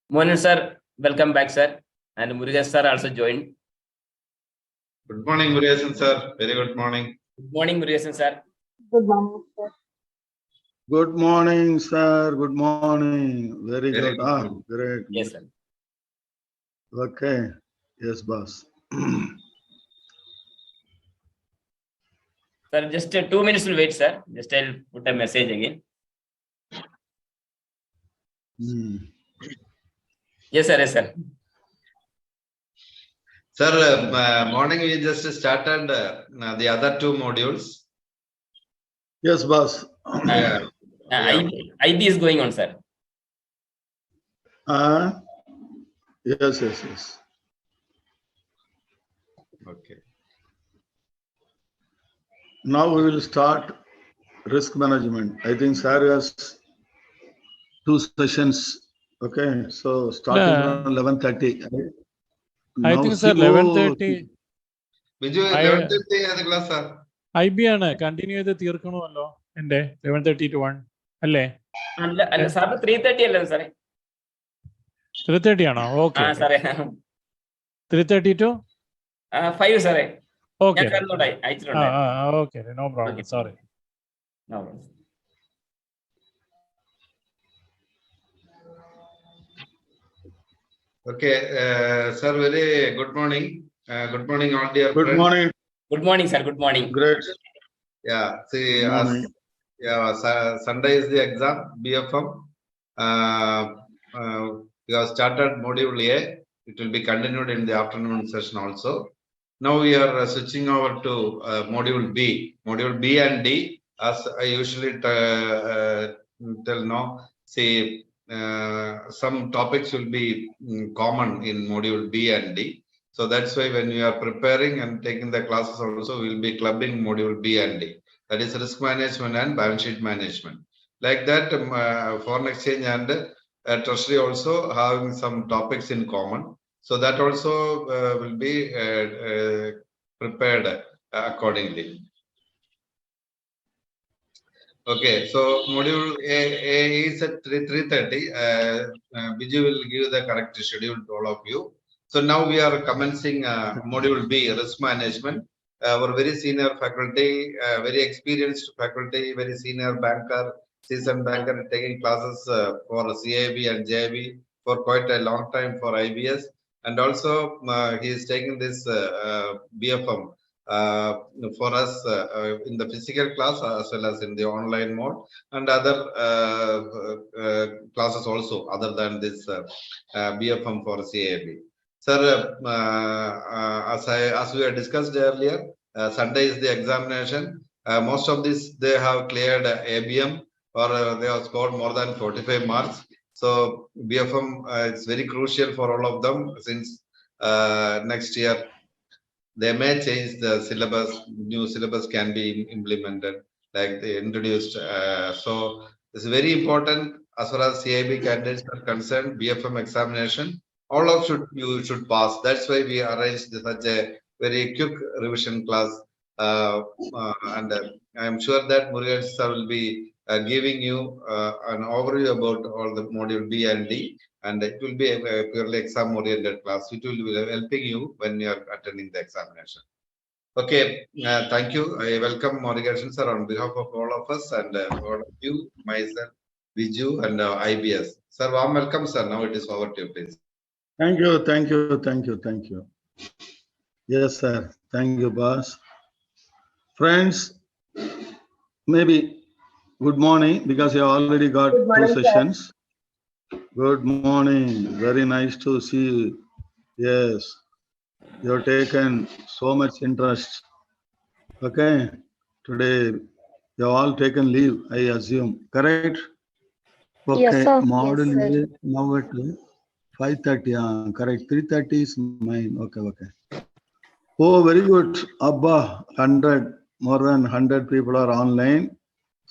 Morning, sir. Welcome back, sir. And Murugesan sir also joined. Good morning, Murugesan sir. Very good morning. Good morning, Murugesan sir. Good morning, sir. Good morning, sir. Good morning. Very good. morning. Great. Yes, sir. Okay. Yes, boss. Sir, just 2 minutes will wait, sir. Just I'll put a message again. Yes, sir. Yes, sir. Sir, morning we just started the other two modules. Yes, boss. IB is going on, sir. Yes. Okay. Now we will start risk management. I think sir has 2 sessions. Okay. So starting from 11:30. I think sir 11:30. Biju, 11:30 as a class, sir. IB ആണ് continue ചെയ്ത് തീർക്കണമല്ലോ എന്റെ 11:30 to 1 അല്ലേ അല്ല സാറിന് 3:30 അല്ലേ സാറേ 3:30 ആണോ okay സാറേ 3:30 to 5 സാറേ ഓക്കെ അയച്ചിട്ടുണ്ട് okay no problem sorry Okay, sir, very good morning. Good morning, all dear Good friends. morning. Good morning, sir. Good morning. Great. Yeah, see, Good Sunday is the exam, BFM. We have started module A. It will be continued in the afternoon session also. Now we are switching over to module B. Module B and D, as I usually tell now, see, some topics will be common in module B and D. So that's why when you are preparing and taking the classes also, we will be clubbing module B and D. That is risk management and balance sheet management. Like that, foreign exchange and treasury also having some topics in common. So that also will be prepared accordingly. Okay, so module A is at 3:30. Biju will give the correct schedule to all of you. So now we are commencing module B, risk management. Our very senior faculty, very experienced faculty, very senior banker, seasoned banker, taking classes for CIB and JIB for quite a long time for IBS. And also he is taking this BFM for us in the physical class as well as in the online mode, and other classes also other than this BFM for CAB. Sir, as we had discussed earlier, Sunday is the examination. Most of this they have cleared ABM or they have scored more than 45 marks. So BFM is very crucial for all of them, since next year they may change the syllabus, new syllabus can be implemented, like they introduced. So it's very important as far as CIB candidates are concerned. BFM examination, all of you should pass. That's why we arranged such a very quick revision class. And I'm sure that Murugesan sir will be giving you an overview about all the module B and D. And it will be a purely exam-oriented class. It will be helping you when you are attending the examination. Okay, thank you. I welcome Murugesan sir on behalf of all of us and all of you, myself, Biju, and IBS. Sir, warm welcome, sir. Now it is over to you, please. Thank you. Yes, sir. Thank you, boss. Friends, maybe good morning, because you have already got Good morning, 2 sessions. Good morning. Very nice to see you. Yes. You have taken so much interest. Okay. Today, you have all taken leave, I assume. Correct? Okay. Yes, sir. Model Yes, sir. A now at 5:30. Correct. 3:30 is mine. Okay. Oh, very good. Abba, 100. More than 100 people are online.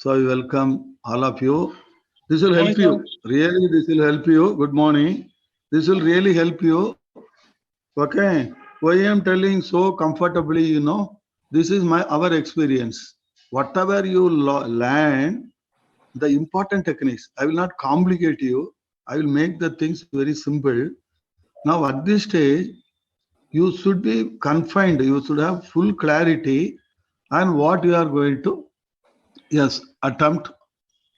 So I welcome all of you. This will help you. Really, this will help you. Good morning. This will really help you. Okay. Why I am telling so comfortably, this is our experience. Whatever you learn, the important techniques, I will not complicate you. I will make the things very simple. Now at this stage, you should be confined. You should have full clarity on what you are going to, yes, attempt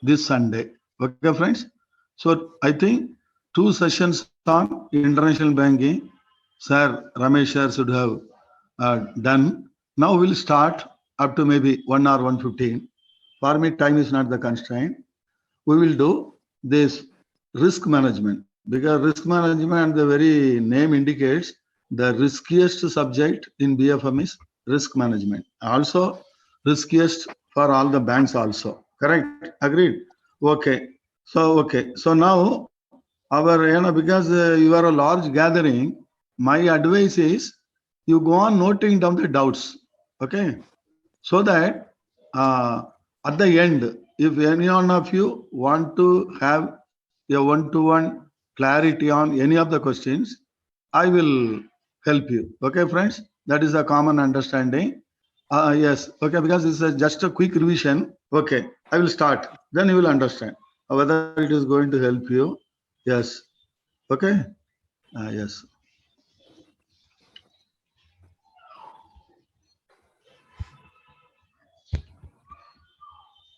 this Sunday. Okay, friends. So I think 2 sessions on international banking, Sir Ramesh sir should have done. Now we'll start up to maybe 1 or 1:15. For me, time is not the constraint. We will do this risk management because risk management, the very name indicates the riskiest subject in BFM is risk management. Also, riskiest for all the banks also. Correct? Agreed? Okay. So now our, because you are a large gathering, my advice is you go on noting down the doubts. Okay. So that at the end, if any one of you want to have a one-to-one clarity on any of the questions, I will help you. Okay, friends? That is a common understanding. Yes. Okay, because this is just a quick revision. Okay, I will start. Then you will understand whether it is going to help you. Yes. Okay. Yes.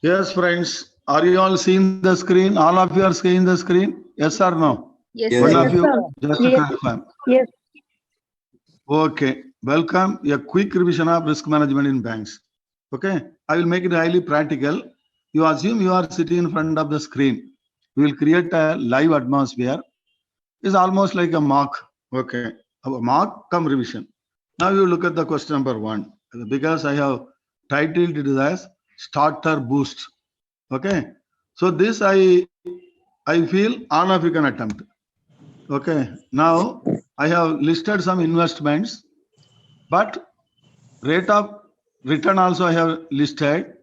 Yes, friends. Are you all seeing the screen? All of you are seeing the screen? Yes or no? Yes, One sir. of you just to Yes. confirm. Yes. Okay. Welcome. A quick revision of risk management in banks. Okay. I will make it highly practical. You assume you are sitting in front of the screen. We will create a live atmosphere. It's almost like a mock. Okay. A mock come revision. Now you look at the question number 1. Because I have titled it as starter boost. Okay. So this I feel all of you can attempt. Okay. Now I have listed some investments, but rate of return also I have listed.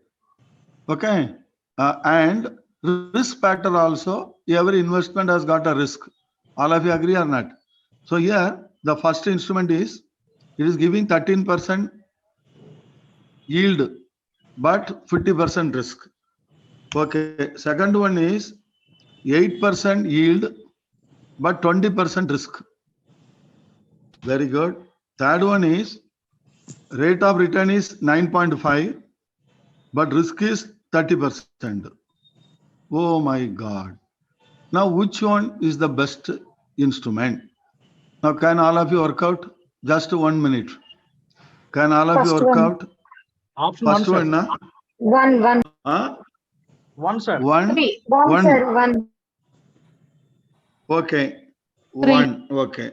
Okay. And risk factor also, every investment has got a risk. All of you agree or not? So here the first instrument is, it is giving 13% yield, but 50% risk. Okay. Second one is 8% yield, but 20% risk. Very good. Third one is rate of return is 9.5, but risk is 30%. Oh my God. Now, which one is the best instrument? Now, can all of you work out? Just 1 minute. Can all of you First work one. out? Option First one, one, sir. na? One. Huh? One, sir. One. Three. One, One. sir. One. Okay. Three. One. Okay.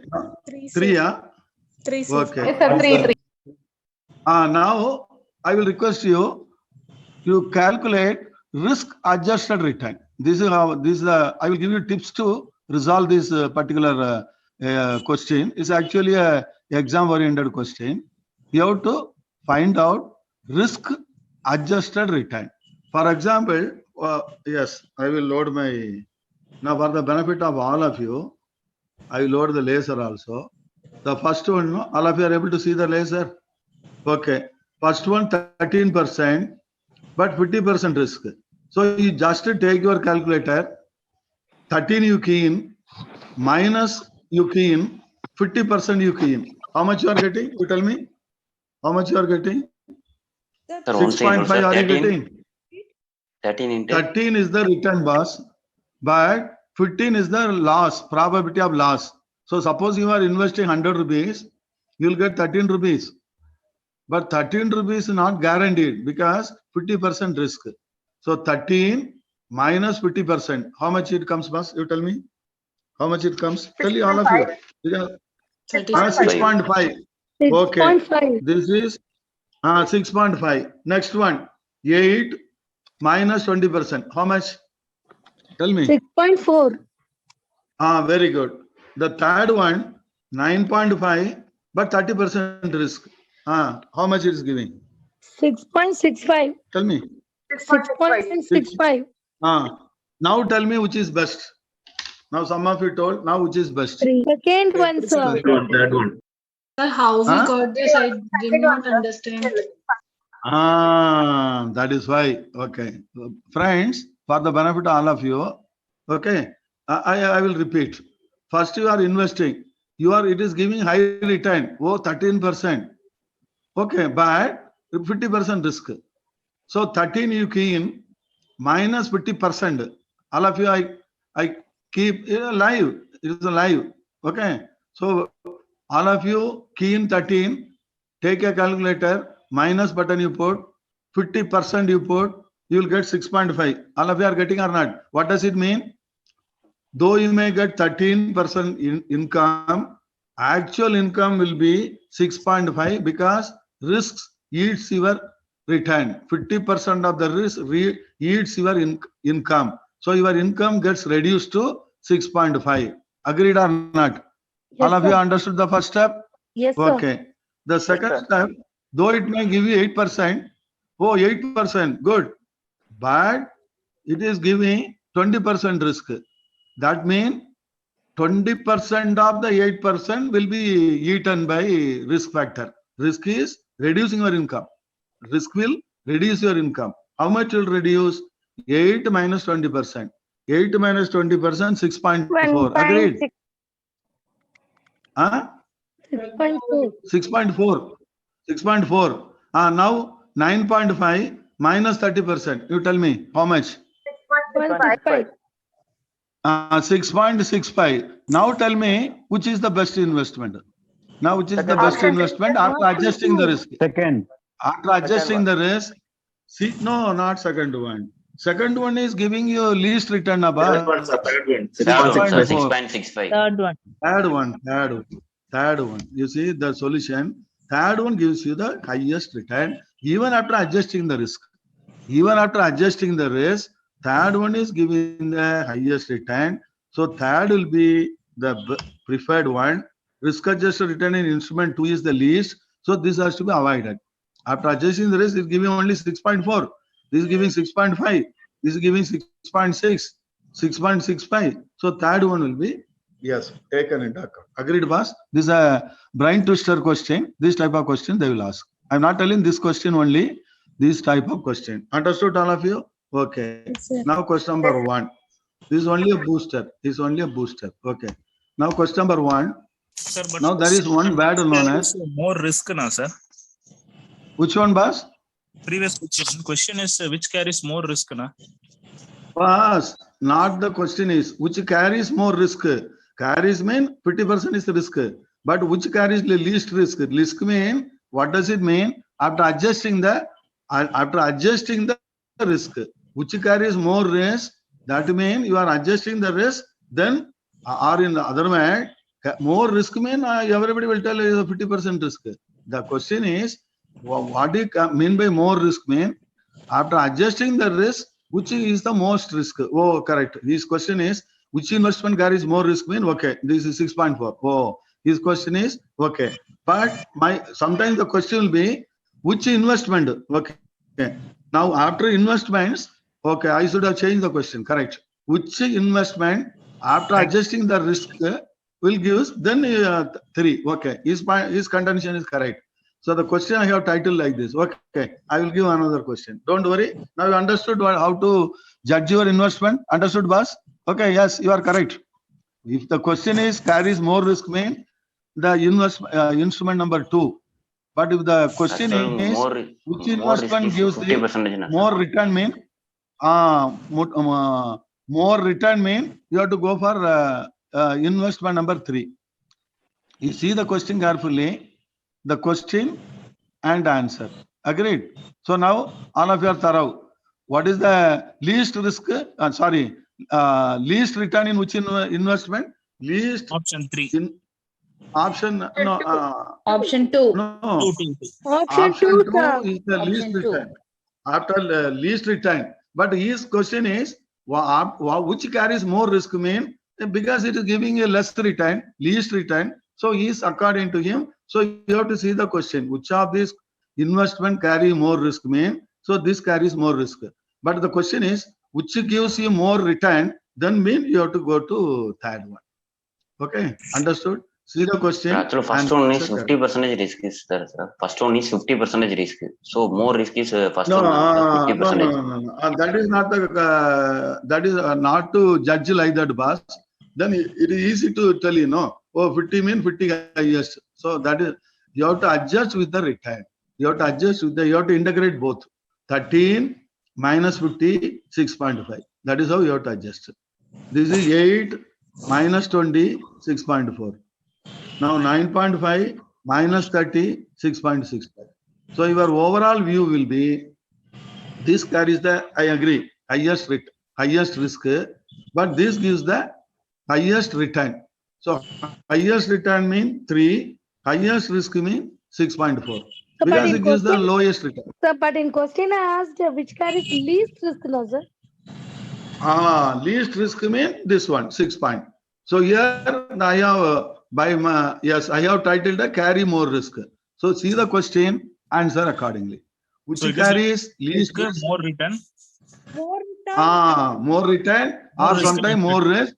Three, Three, sir. yeah? Three, sir. Okay. Yes, sir. Three. Now, I will request you to calculate risk adjusted return. This is how, I will give you tips to resolve this particular question. It's actually a exam oriented question. You have to find out risk adjusted return. For example, yes, I will load my, now for the benefit of all of you, I will load the laser also. The first one, all of you are able to see the laser? Okay. First one, 13%, but 50% risk. So you just take your calculator, 13 you key in, minus you key in, 50% you key in. How much you are getting? You tell me. How much you are getting? Sir, Sir, one second, 6.5 sir. are you 13, getting? 13 into 13 is the return, boss, but 15 is the loss, probability of loss. So suppose you are investing 100 rupees, you will get 13 rupees. But 13 rupees is not guaranteed because 50% risk. So 13 minus 50%. How much it comes, boss? You tell me. How much it comes? Tell you all of you. Because, 36. 6.5. Okay. 6.5. This is 6.5. Next one. 8 minus 20%. How much? Tell me. 6.4. Very good. The third one, 9.5, but 30% risk. How much it is giving? 6.65. Tell me. 6.65. Now tell me which is best. Now some of you told, now which is best? Second one, sir. Third one. Sir, how we Huh? got this? I did not understand. That is why. Okay. Friends, for the benefit of all of you, okay, I will repeat. First you are investing. It is giving high return. Oh, 13%. Okay, but 50% risk. So 13 you key in minus 50%. All of you, I keep live. It is live. Okay. So all of you key in 13. Take a calculator. Minus button you put. 50% you put. You will get 6.5. All of you are getting or not? What does it mean? Though you may get 13% income, actual income will be 6.5 because risks eats your return. 50% of the risk eats your income. So your income gets reduced to 6.5. Agreed or not? Yes, All of you sir. understood the first step? Yes, sir. Okay. The second step, though it may give you 8%, oh, 8%, good. But it is giving 20% risk. That means 20% of the 8% will be eaten by risk factor. Risk is reducing your income. Risk will reduce your income. How much will reduce? 8 minus 20%. 8 minus 20%, 6.4. Agreed? 1.6. Huh? 6.4. 6.4. 6.4. Now 9.5 minus 30%. You tell me how much? 1.65. 6.65. Now tell me which is the best investment. Now which is the best investment after adjusting the risk? Second. After adjusting the risk, see, no, not second one. Second one is giving you least return, Third Abba. one, sir. Third one. 6.4. 6.65. Third one. You see the solution. Third one gives you the highest return even after adjusting the risk. Even after adjusting the risk, third one is giving the highest return. So third will be the preferred one. Risk adjusted return in instrument 2 is the least. So this has to be avoided. After adjusting the risk, it's giving only 6.4. This is giving 6.5. This is giving 6.6, 6.65. So third one will be, yes, taken into account. Agreed, boss? This is a brain twister question. This type of question they will ask. I'm not telling this question only. This type of question. Understood, all of you? Okay. Yes, sir. Now question number 1. This is only a booster. This is only a booster. Okay. Now question number 1. Sir, but Now there is one word known as. more risk, na sir. Which one, boss? Previous question is which carries more risk, na? Boss, not the question is which carries more risk. Carries mean 50% is the risk. But which carries the least risk? Risk mean, what does it mean? After adjusting the risk, which carries more risk, that means you are adjusting the risk, then or in the other way, more risk mean everybody will tell you 50% risk. The question is, what do you mean by more risk mean? After adjusting the risk, which is the most risk? Oh, correct. His question is, which investment carries more risk mean? Okay, this is 6.4. Oh, his question is, okay. But sometimes the question will be, which investment? Okay. Now after investments, okay, I should have changed the question. Correct. Which investment after adjusting the risk will give then 3. Okay. His contention is correct. So the question I have titled like this. Okay. I will give another question. Don't worry. Now you understood how to judge your investment. Understood, boss? Okay. Yes, you are correct. If the question is carries more risk mean the instrument number 2. But if the question is which investment gives the more return mean, more return mean you have to go for investment number 3. You see the question carefully, the question and answer. Agreed. So now all of you are thorough. What is the least risk? Least return in which investment? Least Option 3. in option no. Option 2. No. Option 2, sir. is the least Option 2. return. After least return. But his question is, which carries more risk mean? Because it is giving a less return, least return. So he is according to him. So you have to see the question. Which of these investment carry more risk mean? So this carries more risk. But the question is, which gives you more return? Then mean you have to go to third one. Okay, understood? See the question. Actually, first and one is answer 50% risk is there, sir. First one is 50% risk. So more risk is first No, one, no, 50%. no. That is not the, that is not to judge like that, boss. Then it is easy to tell you, no. Oh, 50 mean 50 highest. So that is, you have to adjust with the return. You have to adjust with the, you have to integrate both. 13 minus 50, 6.5. That is how you have to adjust. This is 8 minus 20, 6.4. Now 9.5 minus 30, 6.65. So your overall view will be, this carries the, I agree, highest risk, but this gives the highest return. So highest return mean 3, highest risk mean 6.4. So, but Because in it gives the question, lowest return. sir, but in question I asked which carries least risk, no, sir? Least risk mean this one, 6 point. So here I have yes, I have titled a carry more risk. So see the question, answer accordingly. Which So it is carries least risk, risk? more return. More return. More return More or risk sometimes means more risk.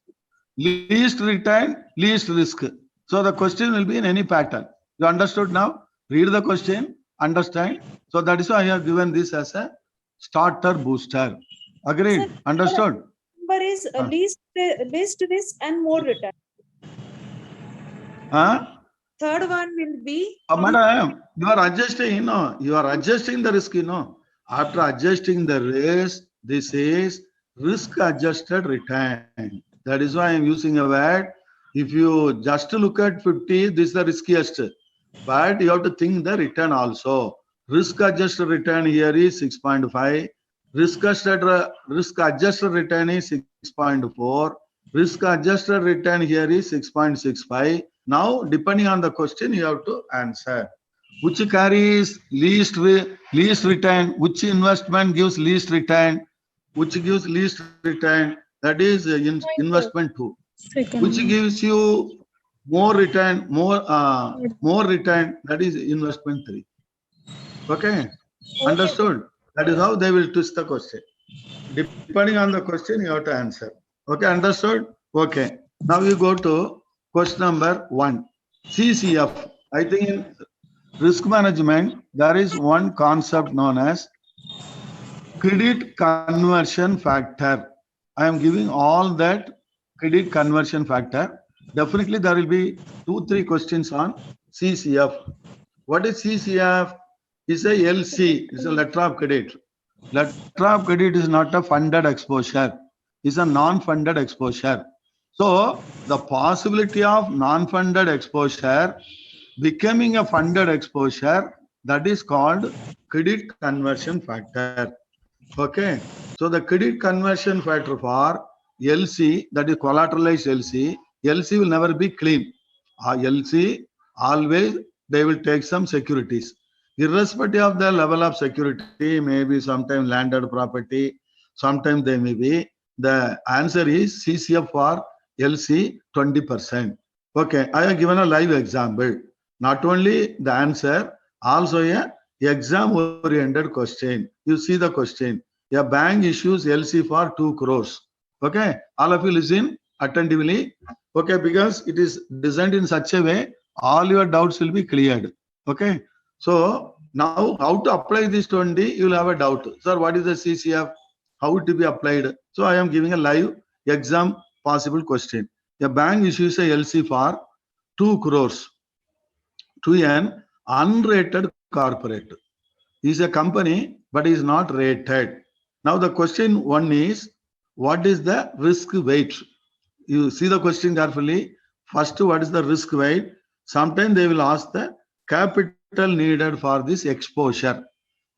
Least return, least risk. So the question will be in any pattern. You understood now? Read the question, understand. So that is why I have given this as a starter booster. Agreed? Sir, Understood? number is least risk and more return. Third one will be Madam, you are adjusting, you are adjusting the risk, After adjusting the risk, this is risk adjusted return. That is why I am using a word. If you just look at 50, this is the riskiest. But you have to think the return also. Risk adjusted return here is 6.5. Risk adjusted return is 6.4. Risk adjusted return here is 6.65. Now, depending on the question, you have to answer. Which carries least return? Which investment gives least return? Which gives least return? That is investment 2. Which gives you more return? More return? That is investment 3. Okay, understood? That is how they will twist the question. Depending on the question, you have to answer. Okay, understood? Okay. Now you go to question number 1. CCF. I think in risk management, there is one concept known as credit conversion factor. I am giving all that credit conversion factor. Definitely there will be 2-3 questions on CCF. What is CCF? It's a LC, it's a letter of credit. Letter of credit is not a funded exposure, it's a non-funded exposure. So the possibility of non-funded exposure becoming a funded exposure, that is called credit conversion factor. Okay, so the credit conversion factor for LC, that is collateralized LC will never be clean. LC, always they will take some securities. Irrespective of the level of security, maybe sometimes landed property, sometimes they may be. The answer is CCF for LC 20%. Okay, I have given a live example. Not only the answer, also a exam-oriented question. You see the question. A bank issues LC for 2 crores. Okay, all of you listen attentively. Okay, because it is designed in such a way, all your doubts will be cleared. Okay, so now how to apply this 20, you will have a doubt. Sir, what is the CCF? How to be applied? So I am giving a live exam possible question. A bank issues a LC for 2 crores to an unrated corporate. He is a company, but is not rated. Now the question 1 is, what is the risk weight? You see the question carefully. First, what is the risk weight? Sometimes they will ask the capital needed for this exposure.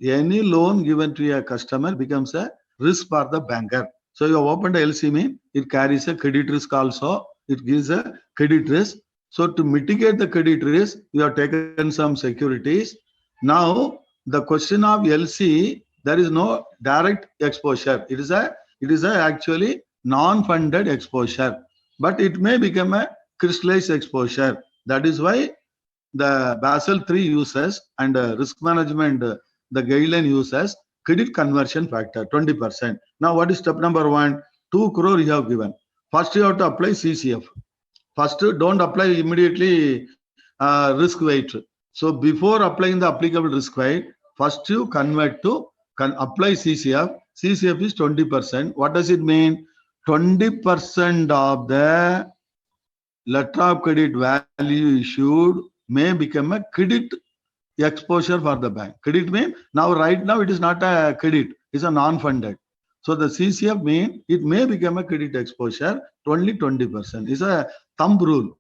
Any loan given to a customer becomes a risk for the banker. So you have opened a LC mean, it carries a credit risk also. It gives a credit risk. So to mitigate the credit risk, you have taken some securities. Now the question of LC, there is no direct exposure. It is a actually non-funded exposure, but it may become a crystallized exposure. That is why the Basel III uses and risk management, the guideline uses credit conversion factor 20%. Now what is step number 1? 2 crore you have given. First you have to apply CCF. First, don't apply immediately risk weight. So before applying the applicable risk weight, first you convert to apply CCF. CCF is 20%. What does it mean? 20% of the letter of credit value issued may become a credit exposure for the bank. Credit means right now it is not a credit, it's a non-funded. So the CCF means it may become a credit exposure, only 20%. It's a thumb rule.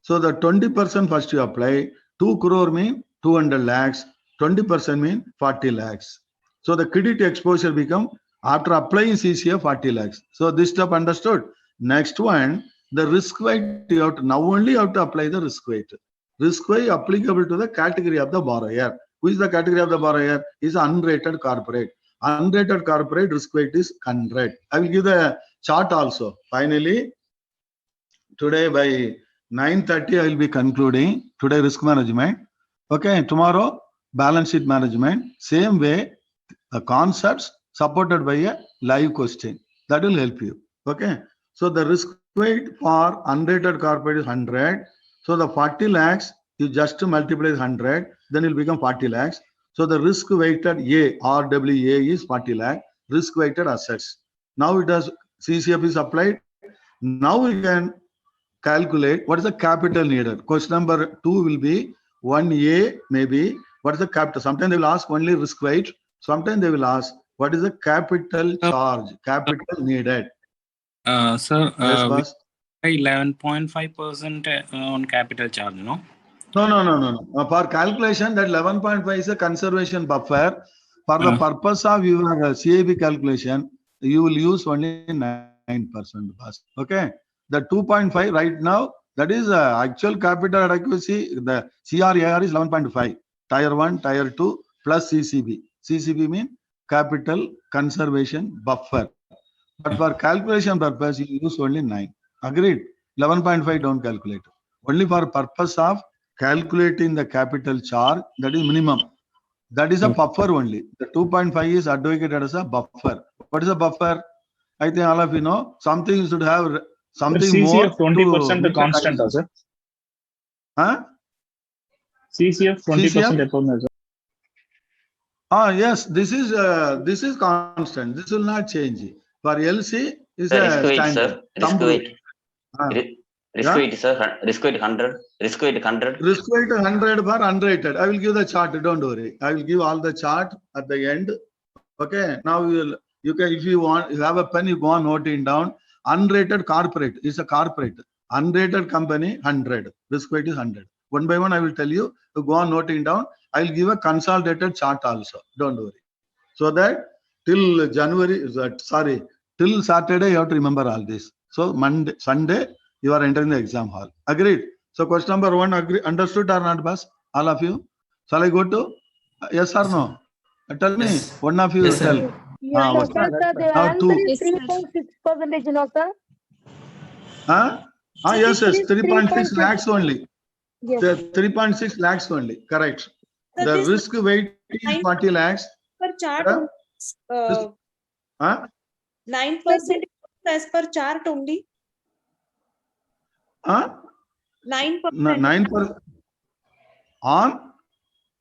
So the 20% first you apply, 2 crore mean 200 lakhs, 20% mean 40 lakhs. So the credit exposure become, after applying CCF, 40 lakhs. So this step understood. Next one, the risk weight, you have to, now only you have to apply the risk weight. Risk weight applicable to the category of the borrower. Who is the category of the borrower? Is unrated corporate. Unrated corporate risk weight is 100. I will give the chart also. Finally, today by 9:30 I will be concluding today risk management. Okay, tomorrow balance sheet management. Same way, the concepts supported by a live question. That will help you. Okay. So the risk weight for unrated corporate is 100. So the 40 lakhs, you just multiply 100, then it will become 40 lakhs. So the risk weighted A, RWA is 40 lakh, risk weighted assets. Now it has CCF is applied. Now we can calculate what is the capital needed. Question number 2 will be 1A maybe. What is the capital? Sometimes they will ask only risk weight. Sometimes they will ask what is the capital charge, capital needed. Sir, Yes, boss. 11.5% on capital charge, no? No. For calculation, that 11.5 is a conservation buffer. For the purpose of your CAB calculation, you will use only 9%, boss. Okay. The 2.5 right now, that is actual capital adequacy. The CRAR is 11.5. Tier 1, Tier 2 plus CCB. CCB means capital conservation buffer. But for calculation purpose, you use only 9. Agreed? 11.5 don't calculate. Only for purpose of calculating the capital charge, that is minimum. That is a buffer only. The 2.5 is advocated as a buffer. What is a buffer? I think all of you know. Something you should have something CCF more. 20% constant, sir. Huh? CCF 20% upon, sir. Yes, this is constant. This will not change. For LC is The a risk weight, standard. sir. Risk weight. Risk Yeah? weight, sir. Risk weight 100. Risk weight 100. Risk weight 100 for unrated. I will give the chart. Don't worry. I will give all the chart at the end. Okay. Now you can, if you want, you have a pen, you go on noting down. Unrated corporate is a corporate. Unrated company 100. Risk weight is 100. One by one, I will tell you. You go on noting down. I will give a consolidated chart also. Don't worry. So that till till Saturday, you have to remember all this. So Sunday, you are entering the exam hall. Agreed? So question number 1, understood or not, boss? All of you? Shall I go to yes or no? Tell me. One of you tell. Yes, Okay. sir, the Now answer 2. is 3.6%, you know, sir. Yes, It is 3.6 lakhs only. Yes. 3.6 lakhs only. Correct. Sir, The this risk weight is 40 lakhs. per chart, Huh? 9% as per chart only. 9%. 9% on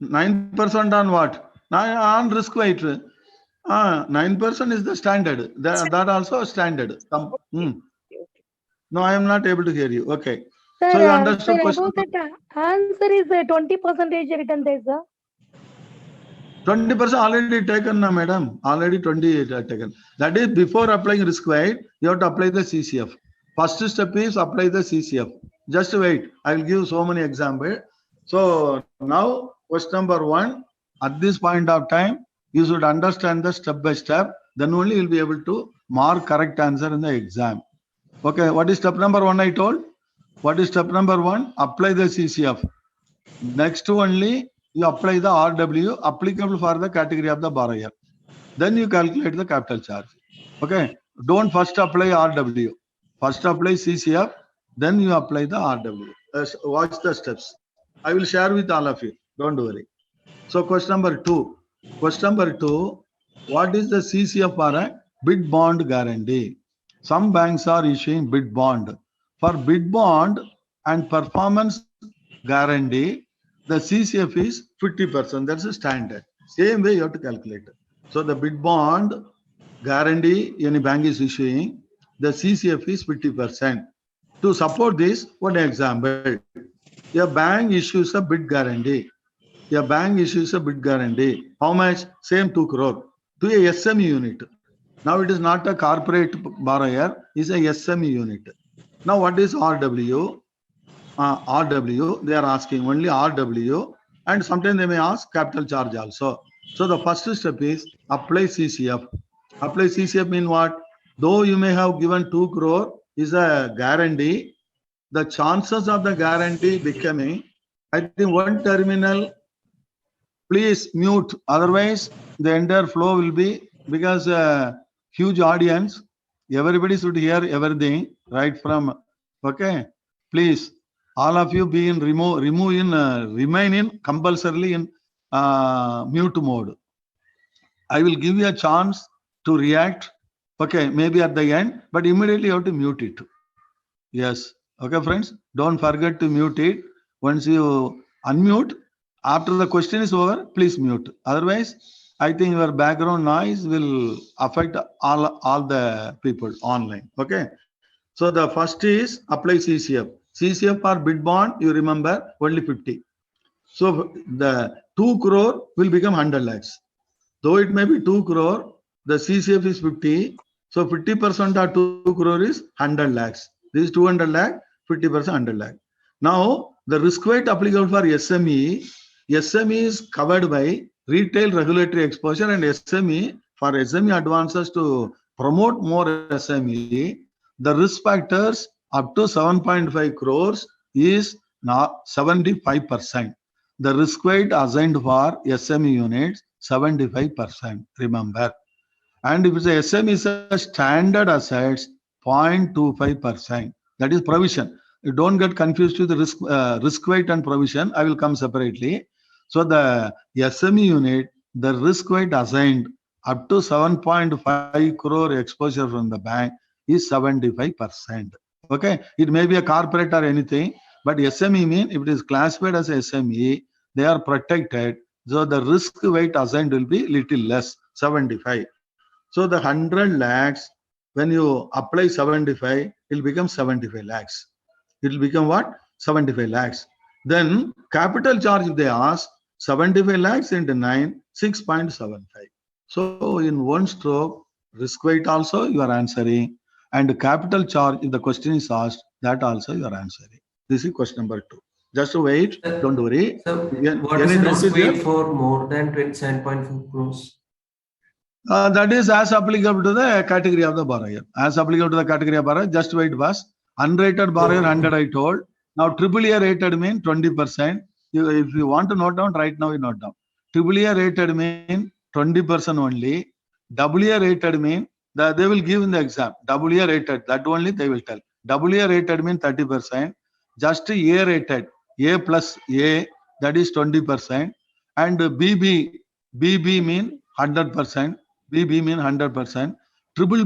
9% on what? On risk weight. 9% is the standard. That also standard. No, I am not able to hear you. Okay. Sir, So you understood question? about that answer is 20% written there, sir. 20% already taken, madam. Already 20 taken. That is before applying risk weight, you have to apply the CCF. First step is apply the CCF. Just wait. I will give so many examples. So now question number 1. At this point of time, you should understand the step by step. Then only you will be able to mark correct answer in the exam. Okay. What is step number 1 I told? What is step number 1? Apply the CCF. Next only you apply the RW applicable for the category of the borrower. Then you calculate the capital charge. Okay. Don't first apply RW. First apply CCF. Then you apply the RW. Watch the steps. I will share with all of you. Don't worry. So question number 2. Question number 2. What is the CCF for a bid bond guarantee? Some banks are issuing bid bond. For bid bond and performance guarantee, the CCF is 50%. That's the standard. Same way you have to calculate. So the bid bond guarantee any bank is issuing, the CCF is 50%. To support this, one example. A bank issues a bid guarantee. A bank issues a bid guarantee. How much? Same 2 crore to a SME unit. Now it is not a corporate borrower, it's a SME unit. Now what is RW? RW, they are asking only RW, and sometimes they may ask capital charge also. So the first step is apply CCF. Apply CCF mean what? Though you may have given 2 crore is a guarantee, the chances of the guarantee becoming, I think one terminal, please mute, otherwise the entire flow will be, because huge audience, everybody should hear everything right from, okay, please, all of you be in remain in compulsorily in mute mode. I will give you a chance to react, okay, maybe at the end, but immediately you have to mute it. Yes, okay friends, don't forget to mute it. Once you unmute, after the question is over, please mute. Otherwise, I think your background noise will affect all the people online. Okay. So the first is apply CCF. CCF for bid bond, you remember, only 50. So the 2 crore will become 100 lakhs. Though it may be 2 crore, the CCF is 50. So 50% of 2 crore is 100 lakhs. This is 200 lakh, 50% 100 lakh. Now the risk weight applicable for SME, SME is covered by retail regulatory exposure, and SME, for SME advances to promote more SME, the risk factors up to 7.5 crores is now 75%. The risk weight assigned for SME units 75%. Remember, and if it's a SME is a standard assets 0.25%. That is provision. You don't get confused with the risk weight and provision. I will come separately. So the SME unit, the risk weight assigned up to 7.5 crore exposure from the bank is 75%. Okay, it may be a corporate or anything, but SME mean if it is classified as SME, they are protected. So the risk weight assigned will be little less, 75. So the 100 lakhs, when you apply 75, it will become 75 lakhs. It will become what? 75 lakhs. Then capital charge, if they ask, 75 lakhs into 9, 6.75. So in one stroke, risk weight also you are answering, and capital charge, if the question is asked, that also you are answering. This is question number 2. Just wait, don't worry. So what is the risk weight for more than 27.4 crores? That is as applicable to the category of the borrower. As applicable to the category of borrower, just wait was unrated borrower 100 I told. Now AAA rated mean 20%. If you want to note down, right now you note down. AAA rated mean 20% only. AA rated mean they will give in the exam. AA rated, that only they will tell. AA rated mean 30%. Just A rated, A plus A, that is 20%. And BB mean 100%. BB mean 100%. Triple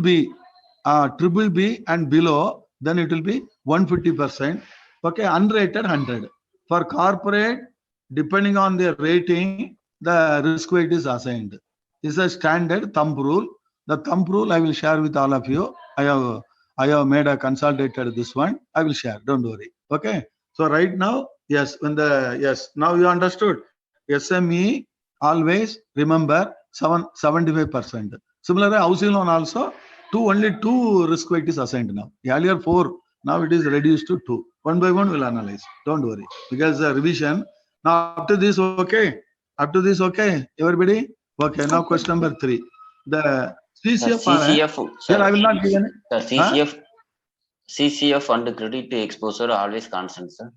B and below, then it will be 150%. Okay, unrated 100. For corporate, depending on their rating, the risk weight is assigned. This is a standard thumb rule. The thumb rule I will share with all of you. I have made a consolidated this one. I will share. Don't worry. Okay. So right now, yes, now you understood. SME always remember 75%. Similarly, housing loan also only two risk weight is assigned now. Earlier 4, now it is reduced to 2. One by one we'll analyze. Don't worry, because the revision. Now up to this, okay. Up to this, okay. Everybody, okay. Now question number 3. The CCF. Here I will not give any. CCF and credit exposure are always constant, sir.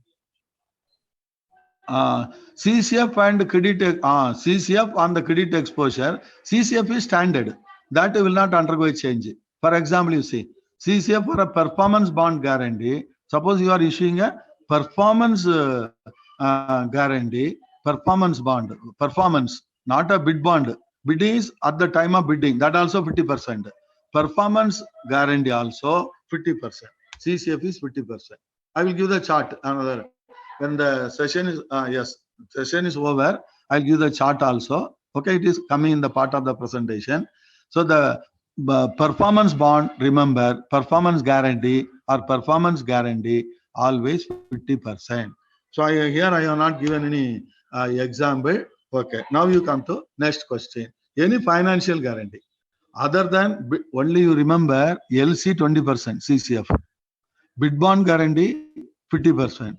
CCF and credit, CCF on the credit exposure, CCF is standard. That will not undergo a change. For example, you see, CCF for a performance bond guarantee, suppose you are issuing a performance guarantee, performance bond, performance, not a bid bond. Bid is at the time of bidding, that also 50%. Performance guarantee also 50%. CCF is 50%. I will give the chart another. When the session is, session is over, I'll give the chart also. Okay, it is coming in the part of the presentation. So the performance bond, remember, performance guarantee or performance guarantee always 50%. So here I have not given any example. Okay, now you come to next question. Any financial guarantee other than only you remember LC 20% CCF, bid bond guarantee 50%,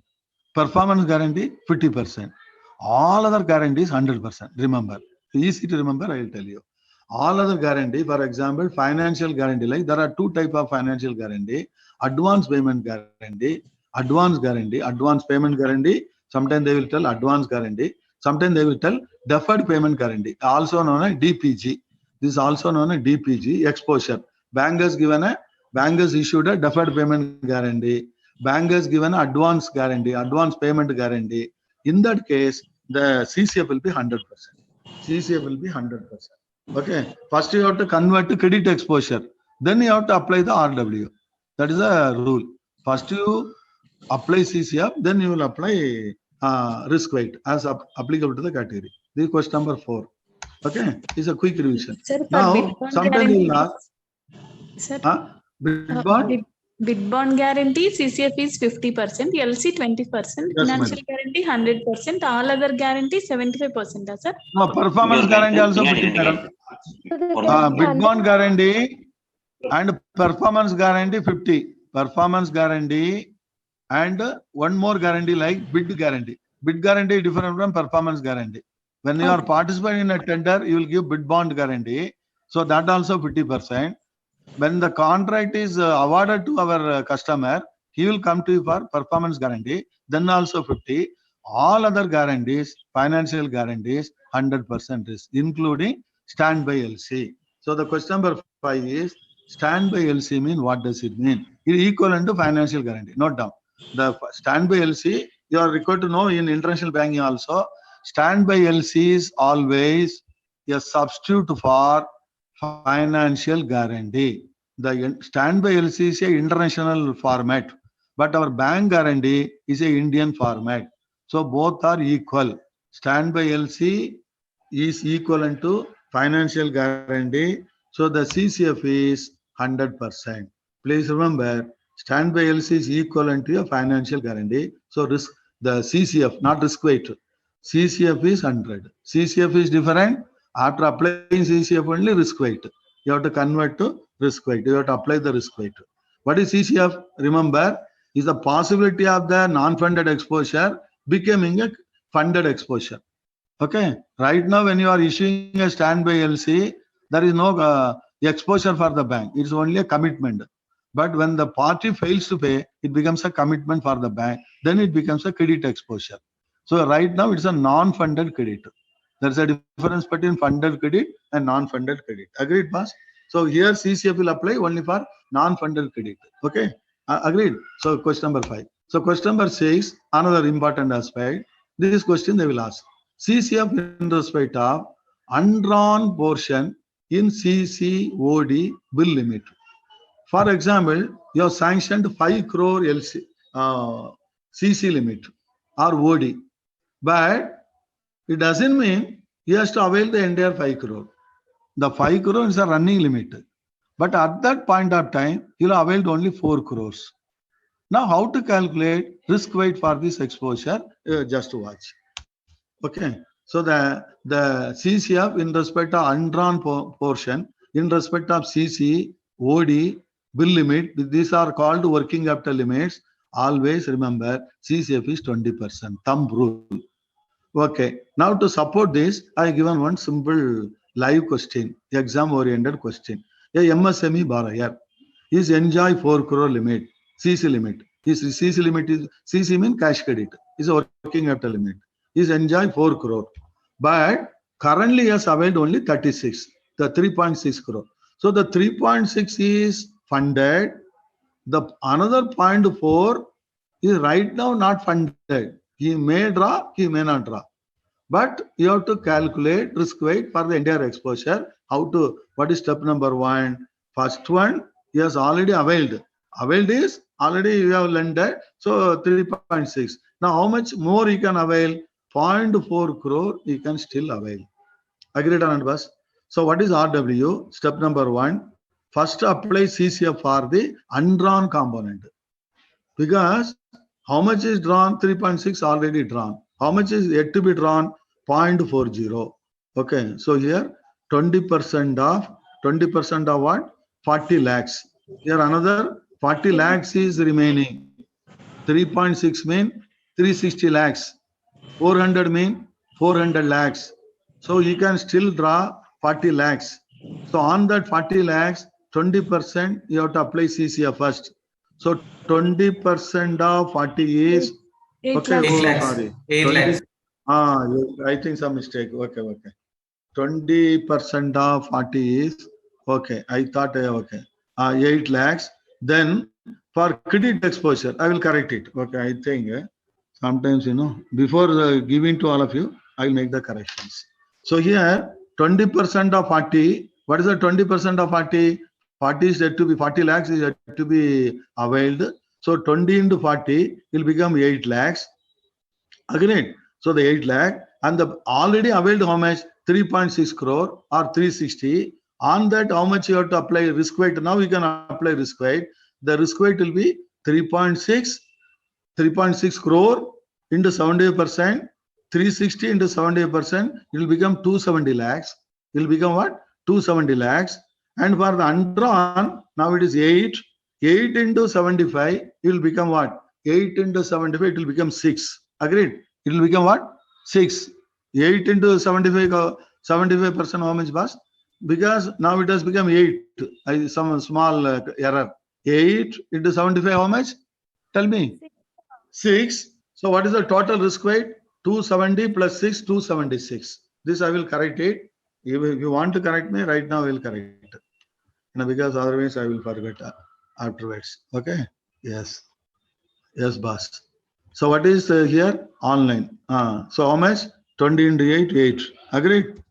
performance guarantee 50%. All other guarantees 100%. Remember, easy to remember. I will tell you. All other guarantee, for example, financial guarantee. Like there are two type of financial guarantee: advance payment guarantee, advance guarantee, advance payment guarantee. Sometimes they will tell advance guarantee. Sometimes they will tell deferred payment guarantee, also known as DPG. This is also known as DPG exposure. Bankers issued a deferred payment guarantee. Bankers given advance guarantee, advance payment guarantee. In that case, the CCF will be 100%. CCF will be 100%. Okay. First you have to convert to credit exposure. Then you have to apply the RW. That is a rule. First you apply CCF, then you will apply risk weight as applicable to the category. This is question number 4. Okay. It's a quick revision. Sir, for Now, bid bond sometimes you will guarantee, ask. sir, Bid bond? bid bond guarantee CCF is 50%, LC 20%, Yes, financial guarantee 100%, all other guarantee 75%, sir. No, performance guarantee also put it, madam. Bid bond guarantee and performance guarantee 50. Performance guarantee and one more guarantee like bid guarantee. Bid guarantee is different from performance guarantee. When you are participating in a tender, you will give bid bond guarantee. So that also 50%. When the contract is awarded to our customer, he will come to you for performance guarantee. Then also 50. All other guarantees, financial guarantees, 100% risk, including standby LC. So the question number 5 is standby LC mean what does it mean? It is equivalent to financial guarantee. Note down. The standby LC, you are required to know in international banking also. Standby LC is always a substitute for financial guarantee. The standby LC is a international format, but our bank guarantee is a Indian format. So both are equal. Standby LC is equivalent to financial guarantee. So the CCF is 100%. Please remember, standby LC is equivalent to a financial guarantee. So risk, the CCF, not risk weight. CCF is 100. CCF is different. After applying CCF only risk weight. You have to convert to risk weight. You have to apply the risk weight. What is CCF? Remember, is the possibility of the non-funded exposure becoming a funded exposure. Okay. Right now, when you are issuing a standby LC, there is no exposure for the bank. It's only a commitment. But when the party fails to pay, it becomes a commitment for the bank. Then it becomes a credit exposure. So right now, it's a non-funded credit. There's a difference between funded credit and non-funded credit. Agreed, boss? So here CCF will apply only for non-funded credit. Okay, agreed. So question number 5. So question number 6, another important aspect. This question they will ask. CCF in respect of undrawn portion in CCOD bill limit. For example, you have sanctioned 5 crore LC, CC limit or OD, but it doesn't mean he has to avail the entire 5 crore. The 5 crore is a running limit. But at that point of time, he will avail only 4 crores. Now, how to calculate risk weight for this exposure? Just to watch. Okay. So the CCF in respect of undrawn portion, in respect of CC, OD, bill limit, these are called working capital limits. Always remember, CCF is 20%. Thumb rule. Okay. Now to support this, I given one simple live question, exam-oriented question. A MSME borrower is enjoy 4 crore limit, CC limit. His CC limit is CC mean cash credit. Is a working capital limit. Is enjoy 4 crore, but currently he has availed only 36, the 3.6 crore. So the 3.6 is funded. The another 0.4 is right now not funded. He may draw, he may not draw. But you have to calculate risk weight for the entire exposure. How to, what is step number 1? First one, he has already availed. Availed is already you have lended, so 3.6. Now how much more you can avail? 0.4 crore you can still avail. Agreed on it, boss? So what is RW? Step number 1. First apply CCF for the undrawn component. Because how much is drawn? 3.6 already drawn. How much is yet to be drawn? 0.40. Okay, so here 20% of what? 40 lakhs. Here another 40 lakhs is remaining. 3.6 mean 360 lakhs. 400 mean 400 lakhs. So you can still draw 40 lakhs. So on that 40 lakhs, 20% you have to apply CCF first. So 20% of 40 is, okay, 8 lakhs. sorry. 8 20, lakhs. I think some mistake. Okay. 20% of 40 is, okay, I thought, okay, 8 lakhs. Then for credit exposure, I will correct it. Okay, I think sometimes, before giving to all of you, I'll make the corrections. So here, 20% of 40, what is the 20% of 40? 40 is yet to be, 40 lakhs is yet to be availed. So 20 into 40 will become 8 lakhs. Agreed. So the 8 lakh and the already availed how much? 3.6 crore or 360. On that, how much you have to apply risk weight? Now you can apply risk weight. The risk weight will be 3.6 crore into 70%, 360 into 70%, it will become 270 lakhs. It will become what? 270 lakhs. And for the undrawn, now it is 8. 8 into 75, it will become what? 8 into 75, it will become 6. Agreed? It will become what? 6. 8 into 75, 75% how much, boss? Because now it has become 8. Some small error. 8 into 75, how much? Tell me. 6. So what is the total risk weight? 270 plus 6, 276. This I will correct it. If you want to correct me, right now I will correct it. Because otherwise I will forget afterwards. Okay? Yes. Yes, boss. So what is here? Online. So how much? 20 into 8, 8. Agreed?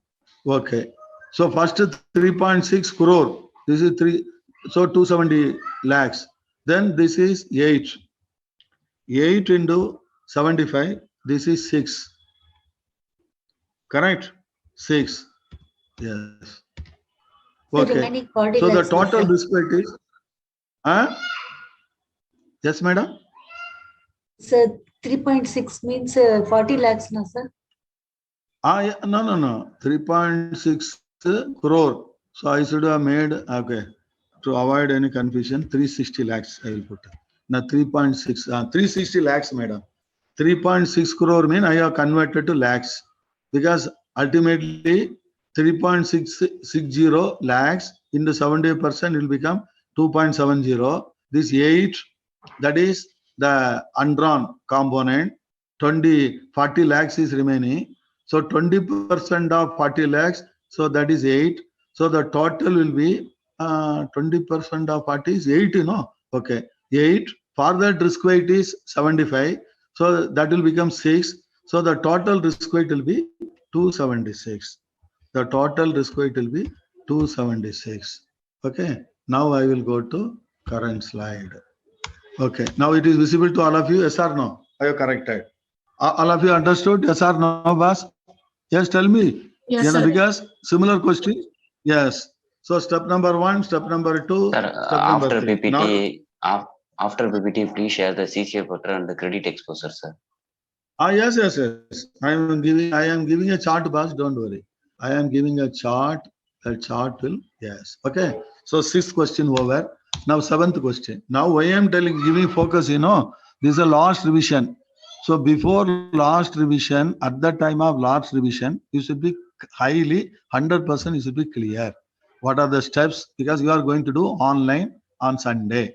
Okay. So first 3.6 crore. This is 3. So 270 lakhs. Then this is 8. 8 into 75. This is 6. Correct? 6. Yes. Okay. So the total risk weight is? Yes, madam? Sir, 3.6 means 40 lakhs, no, sir? No. 3.6 crore. So I should have made, okay, to avoid any confusion, 360 lakhs I will put. Now 3.6, 360 lakhs, madam. 3.6 crore mean I have converted to lakhs because ultimately 3.660 lakhs into 70% will become 2.70. This 8, that is the undrawn component. 40 lakhs is remaining. So 20% of 40 lakhs, so that is 8. So the total will be 20% of 40 is 8, Okay, 8. For that risk weight is 75. So that will become 6. So the total risk weight will be 276. The total risk weight will be 276. Okay. Now I will go to current slide. Okay. Now it is visible to all of you. Yes or no? Are you corrected? All of you understood? Yes or no, boss? Yes, tell me. Yes, sir. Because similar question. Yes. So step number 1, step number 2, Sir, step number after 3. PPT, after PPT, please share the CCF letter and the credit exposure, sir. Yes. I am giving a chart, boss. Don't worry. I am giving a chart. The chart will, yes. Okay. So 6th question over. Now 7th question. Now why I am giving focus, this is a last revision. So before last revision, at the time of last revision, you should be highly 100% you should be clear. What are the steps? Because you are going to do online on Sunday.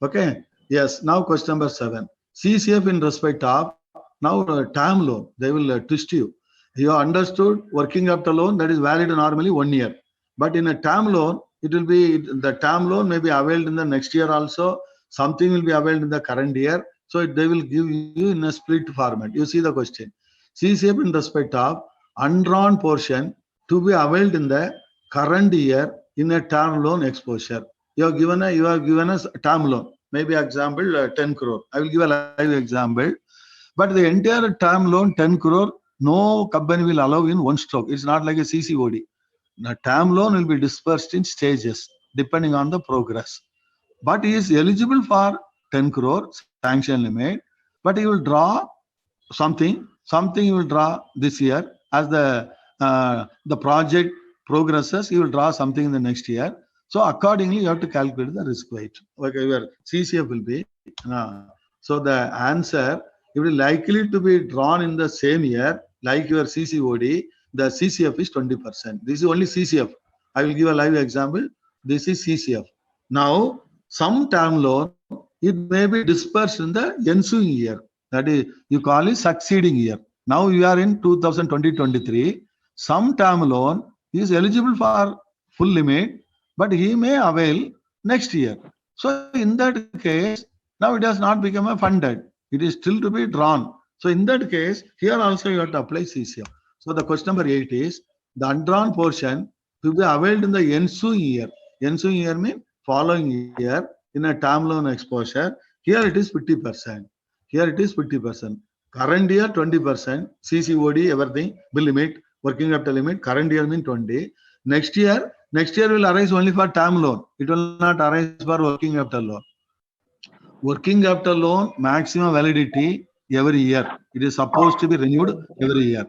Okay. Yes. Now question number 7. CCF in respect of now term loan, they will twist you. You understood working capital loan that is valid normally 1 year. But in a term loan, it will be the term loan may be availed in the next year also. Something will be availed in the current year. So they will give you in a split format. You see the question. CCF in respect of undrawn portion to be availed in the current year in a term loan exposure. You have given us a term loan. maybe example 10 crore. I will give a live example. But the entire term loan 10 crore, no company will allow in one stroke. It's not like a CCOD. The term loan will be dispersed in stages depending on the progress. But he is eligible for 10 crore sanction limit, but he will draw something he will draw this year as the project progresses. He will draw something in the next year. So accordingly, you have to calculate the risk weight. Okay, your CCF will be. So the answer, it will likely to be drawn in the same year like your CCOD. The CCF is 20%. This is only CCF. I will give a live example. This is CCF. Now, some term loan, it may be dispersed in the ensuing year. That is, you call it succeeding year. Now you are in 2020-23. Some term loan is eligible for full limit, but he may avail next year. So in that case, now it has not become a funded. It is still to be drawn. So in that case, here also you have to apply CCF. So the question number 8 is the undrawn portion to be availed in the ensuing year. Ensuing year means following year in a term loan exposure. Here it is 50%. Here it is 50%. Current year 20%. CCOD, everything, bill limit, working capital limit. Current year means 20. Next year will arise only for term loan. It will not arise for working capital loan. Working capital loan maximum validity every year. It is supposed to be renewed every year.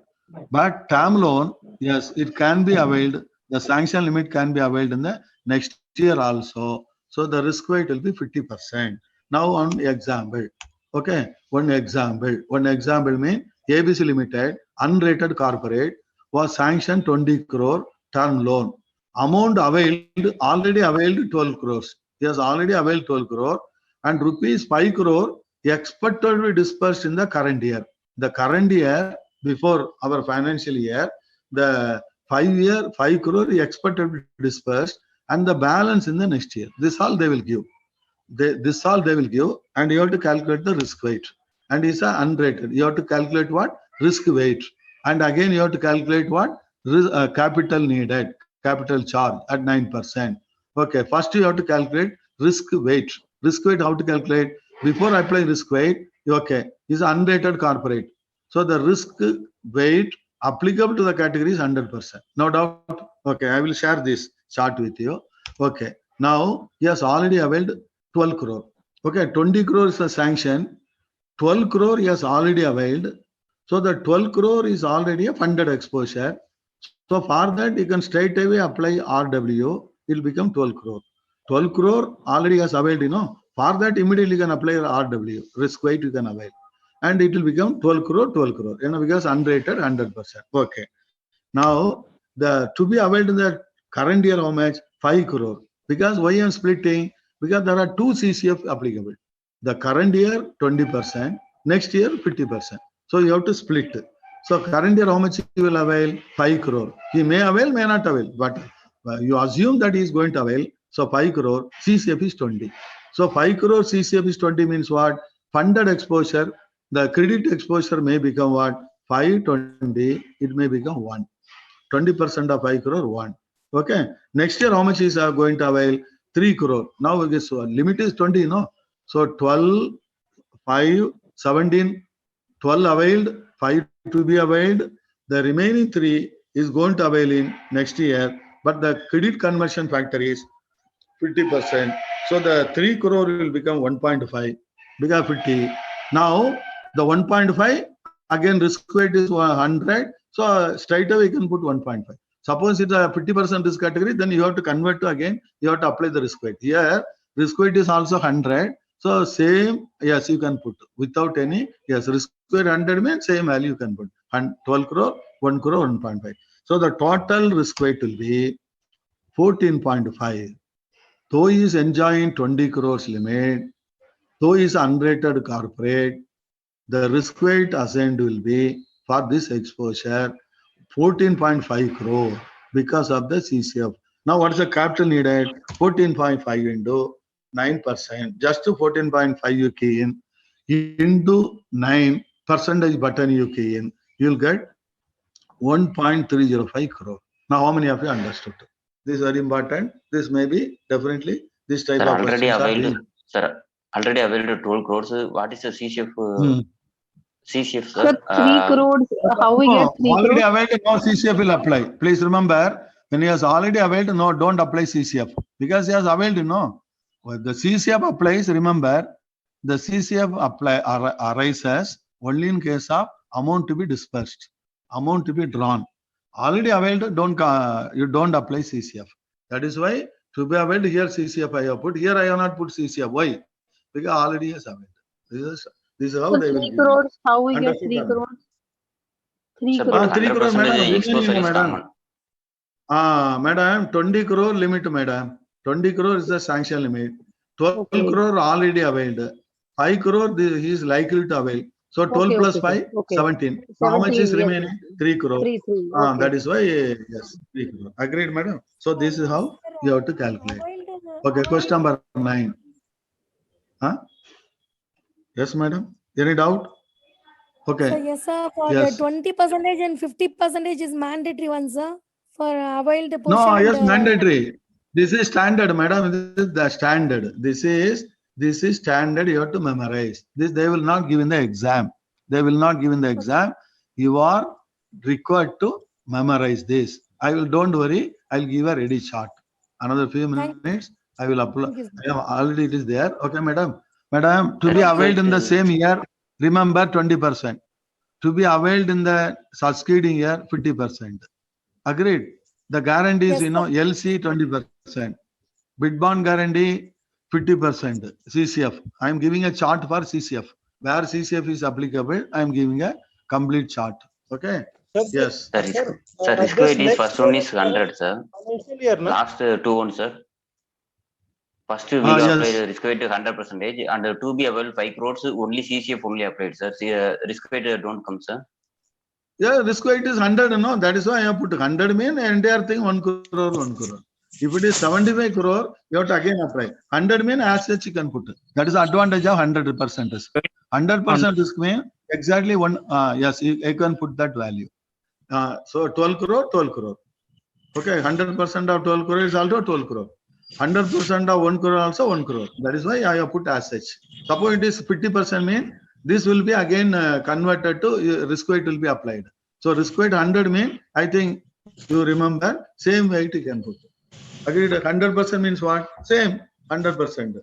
But term loan, yes, it can be availed. The sanction limit can be availed in the next year also. So the risk weight will be 50%. Now on example. Okay, one example means ABC Limited, unrated corporate, was sanctioned 20 crore term loan. Amount availed, already availed 12 crores. He has already availed 12 crore and rupees 5 crore expected to be dispersed in the current year. The current year, before our financial year, the 5 crore is expected to be dispersed and the balance in the next year. This all they will give. This all they will give, and you have to calculate the risk weight. And it's unrated. You have to calculate what? Risk weight. And again, you have to calculate what? Capital needed, capital charge at 9%. Okay, first you have to calculate risk weight. Risk weight, how to calculate? Before applying risk weight, okay, is unrated corporate. So the risk weight applicable to the category is 100%. No doubt. Okay, I will share this chart with you. Okay, now he has already availed 12 crore. Okay, 20 crore is the sanction. 12 crore he has already availed. So the 12 crore is already a funded exposure. So for that, you can straight away apply RW. It will become 12 crore. 12 crore already has availed, For that, immediately you can apply RW. Risk weight you can avail. And it will become 12 crore, because unrated 100%. Okay. Now, to be availed in the current year, how much? 5 crore. Because why I am splitting? Because there are two CCF applicable. The current year 20%, next year 50%. So you have to split. So current year how much he will avail? 5 crore. He may avail, may not avail, but you assume that he is going to avail. So 5 crore, CCF is 20. So 5 crore CCF is 20 means what? Funded exposure. The credit exposure may become what? 520. It may become 1. 20% of 5 crore 1. Okay. Next year how much is going to avail? 3 crore. Now this limit is 20, So 12, 5, 17, 12 availed, 5 to be availed. The remaining 3 is going to avail in next year, but the credit conversion factor is 50%. So the 3 crore will become 1.5, become 50. Now the 1.5, again risk weight is 100. So straight away you can put 1.5. Suppose it's a 50% risk category, then you have to convert to again, you have to apply the risk weight. Here, risk weight is also 100. So same, yes, you can put without any, yes, risk weight 100 means same value you can put. 12 crore, 1 crore, 1.5. So the total risk weight will be 14.5. Though he is enjoying 20 crores limit, though he is unrated corporate, the risk weight assigned will be for this exposure 14.5 crore because of the CCF. Now, what is the capital needed? 14.5 into 9%, just 14.5 you key in, into 9% button you key in, you'll get 1.305 crore. Now, how many of you understood? This is very important. This may be definitely this type Sir, of already questions are availed. being. Sir, already available 12 crores. What is the CCF? CCF, So sir? 3 crores, how we get 3 already crores? availed, no CCF will apply. Please remember, when he has already availed, no, don't apply CCF because he has availed, no. When the CCF applies, remember, the CCF arises only in case of amount to be dispersed, amount to be drawn. Already availed, you don't apply CCF. That is why to be availed here CCF I have put. Here I have not put CCF. Why? Because already is availed. This is how So they will 3 give you. crores, how we get Understood, 3 madam? crores? 3 Sir, crores. but 3 crore, 100% madam. exposure Remaining, is madam. common. Madam, 20 crore limit, madam. 20 crore is the sanction limit. 12 Okay. crore already availed. 5 crore he is likely to avail. So 12 Okay, plus okay, 5, sir. Okay. 17. So how much 17, is yes, remaining? 3 crore. 3, okay. That is why, yes, 3 crore. Agreed, madam. So this is how you have to calculate. Okay, question number 9. Huh? Yes, madam. Any doubt? Okay. So yes, sir, for Yes. 20% and 50% is mandatory one, sir, for availed portion. No, yes, and, mandatory. This is standard, madam. This is the standard. This is standard. You have to memorize. This they will not give in the exam. They will not give in the exam. You are required to memorize this. Don't worry. I'll give a ready chart. Another few minutes. I will upload. Already it is there. Okay, madam. Madam, to be availed in the same year, remember 20%. To be availed in the succeeding year, 50%. Agreed. The guarantee is, Yes, LC 20%. Bid bond guarantee 50%. CCF. I am giving a chart for CCF. Where CCF is applicable, I am giving a complete chart. Okay. Yes. Sir, risk weight is first one is 100, sir. Last 2 ones, sir. First we apply the risk weight 100%, and to be available 5 crores only CCF only applied, sir. Risk weight don't come, sir. Yeah, risk weight is 100, no? That is why I have put 100 mean entire thing 1 crore, 1 crore. If it is 75 crore, you have to again apply. 100 mean as such you can put. That is the advantage of 100%. 100% risk mean exactly one. Yes, you can put that value. So 12 crore, 12 crore. Okay, 100% of 12 crore is also 12 crore. 100% of 1 crore also 1 crore. That is why I have put as such. Suppose it is 50% mean this will be again converted to risk weight will be applied. So risk weight 100 mean I think you remember same weight you can put. Agreed. 100% means what? Same 100%.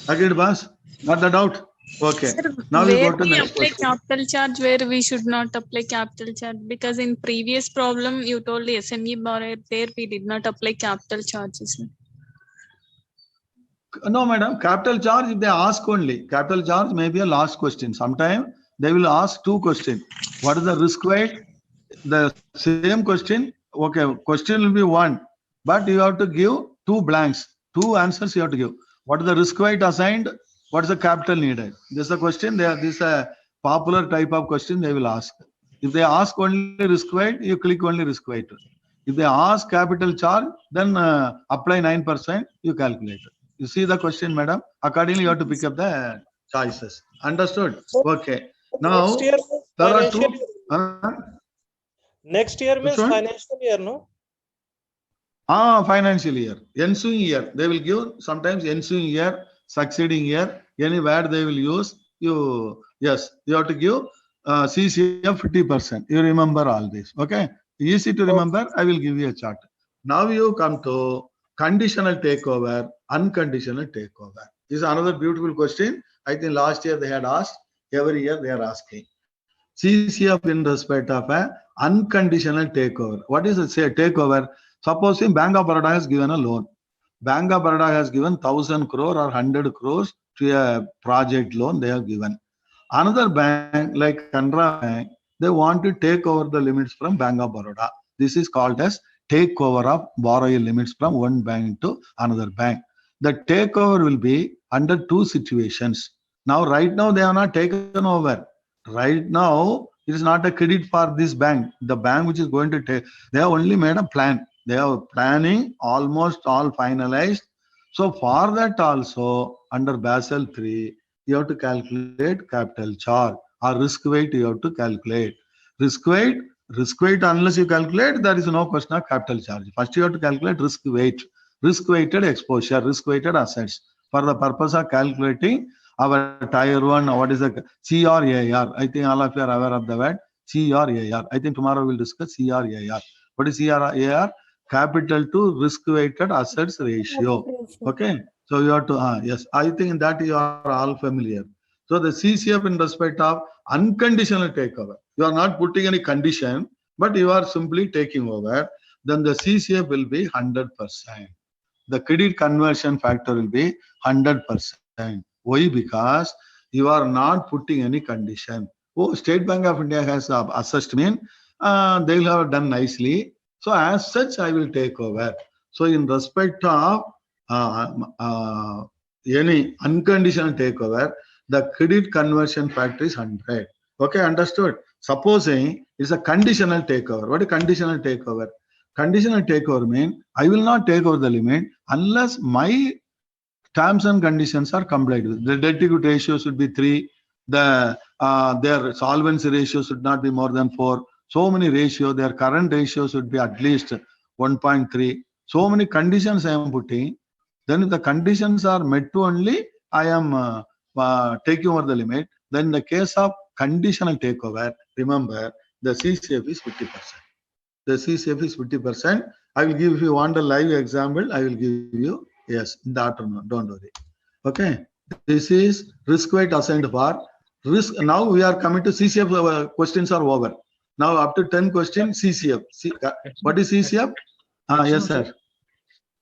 Agreed, boss? Not the doubt. Okay. Sir, Now we where go to we next apply question. capital charge, where we should not apply capital charge, because in previous problem you told the SME borrower, there we did not apply capital charges. No, madam. Capital charge, if they ask only, capital charge may be a last question. Sometimes they will ask 2 questions. What is the risk weight? The same question. Okay, question will be 1, but you have to give 2 blanks. 2 answers you have to give. What is the risk weight assigned? What is the capital needed? This is a question. This is a popular type of question they will ask. If they ask only risk weight, you click only risk weight. If they ask capital charge, then apply 9%, you calculate. You see the question, madam? Accordingly, you have to pick up the choices. Understood? Okay. Now, next year there are financial 2. Next year means financial year, no? Financial year. Ensuing year. They will give sometimes ensuing year, succeeding year, anywhere they will use. You have to give CCF 50%. You remember all this. Okay. Easy to remember. I will give you a chart. Now you come to conditional takeover, unconditional takeover. This is another beautiful question. I think last year they had asked. Every year they are asking. CCF in respect of a unconditional takeover. What is it? Say takeover. Supposing Bank of Baroda has given a loan. Bank of Baroda has given 1,000 crore or 100 crores to a project loan they have given. Another bank like Canara Bank, they want to take over the limits from Bank of Baroda. This is called as takeover of borrowing limits from one bank to another bank. The takeover will be under 2 situations. Now, right now, they are not taken over. Right now, it is not a credit for this bank. The bank which is going to take, they have only made a plan. They are planning almost all finalized. So for that also, under Basel III, you have to calculate capital charge or risk weight you have to calculate. Risk weight, unless you calculate, there is no question of capital charge. First, you have to calculate risk weight, risk weighted exposure, risk weighted assets for the purpose of calculating our tier 1, what is the CRAR? I think all of you are aware of the word CRAR. I think tomorrow we'll discuss CRAR. What is CRAR? Capital to risk-weighted assets ratio. Okay. So you have to, yes, I think that you are all familiar. So the CCF in respect of unconditional takeover. You are not putting any condition, but you are simply taking over. Then the CCF will be 100%. The credit conversion factor will be 100%. Why? Because you are not putting any condition. Oh, State Bank of India has assessed me. They will have done nicely. So as such, I will take over. So in respect of any unconditional takeover, the credit conversion factor is 100. Okay, understood? Supposing it's a conditional takeover. What is conditional takeover? Conditional takeover means I will not take over the limit unless my terms and conditions are complied with. The debt equity ratio should be 3. Their solvency ratio should not be more than 4. So many ratio, their current ratio should be at least 1.3. So many conditions I am putting. Then if the conditions are met to only, I am taking over the limit. Then in the case of conditional takeover, remember the CCF is 50%. The CCF is 50%. I will give, if you want a live example, I will give you, yes, in the afternoon, don't worry. Okay, this is risk weight assigned for risk. Now we are coming to CCF, questions are over. Now up to 10 questions, CCF. What is CCF? Yes, sir.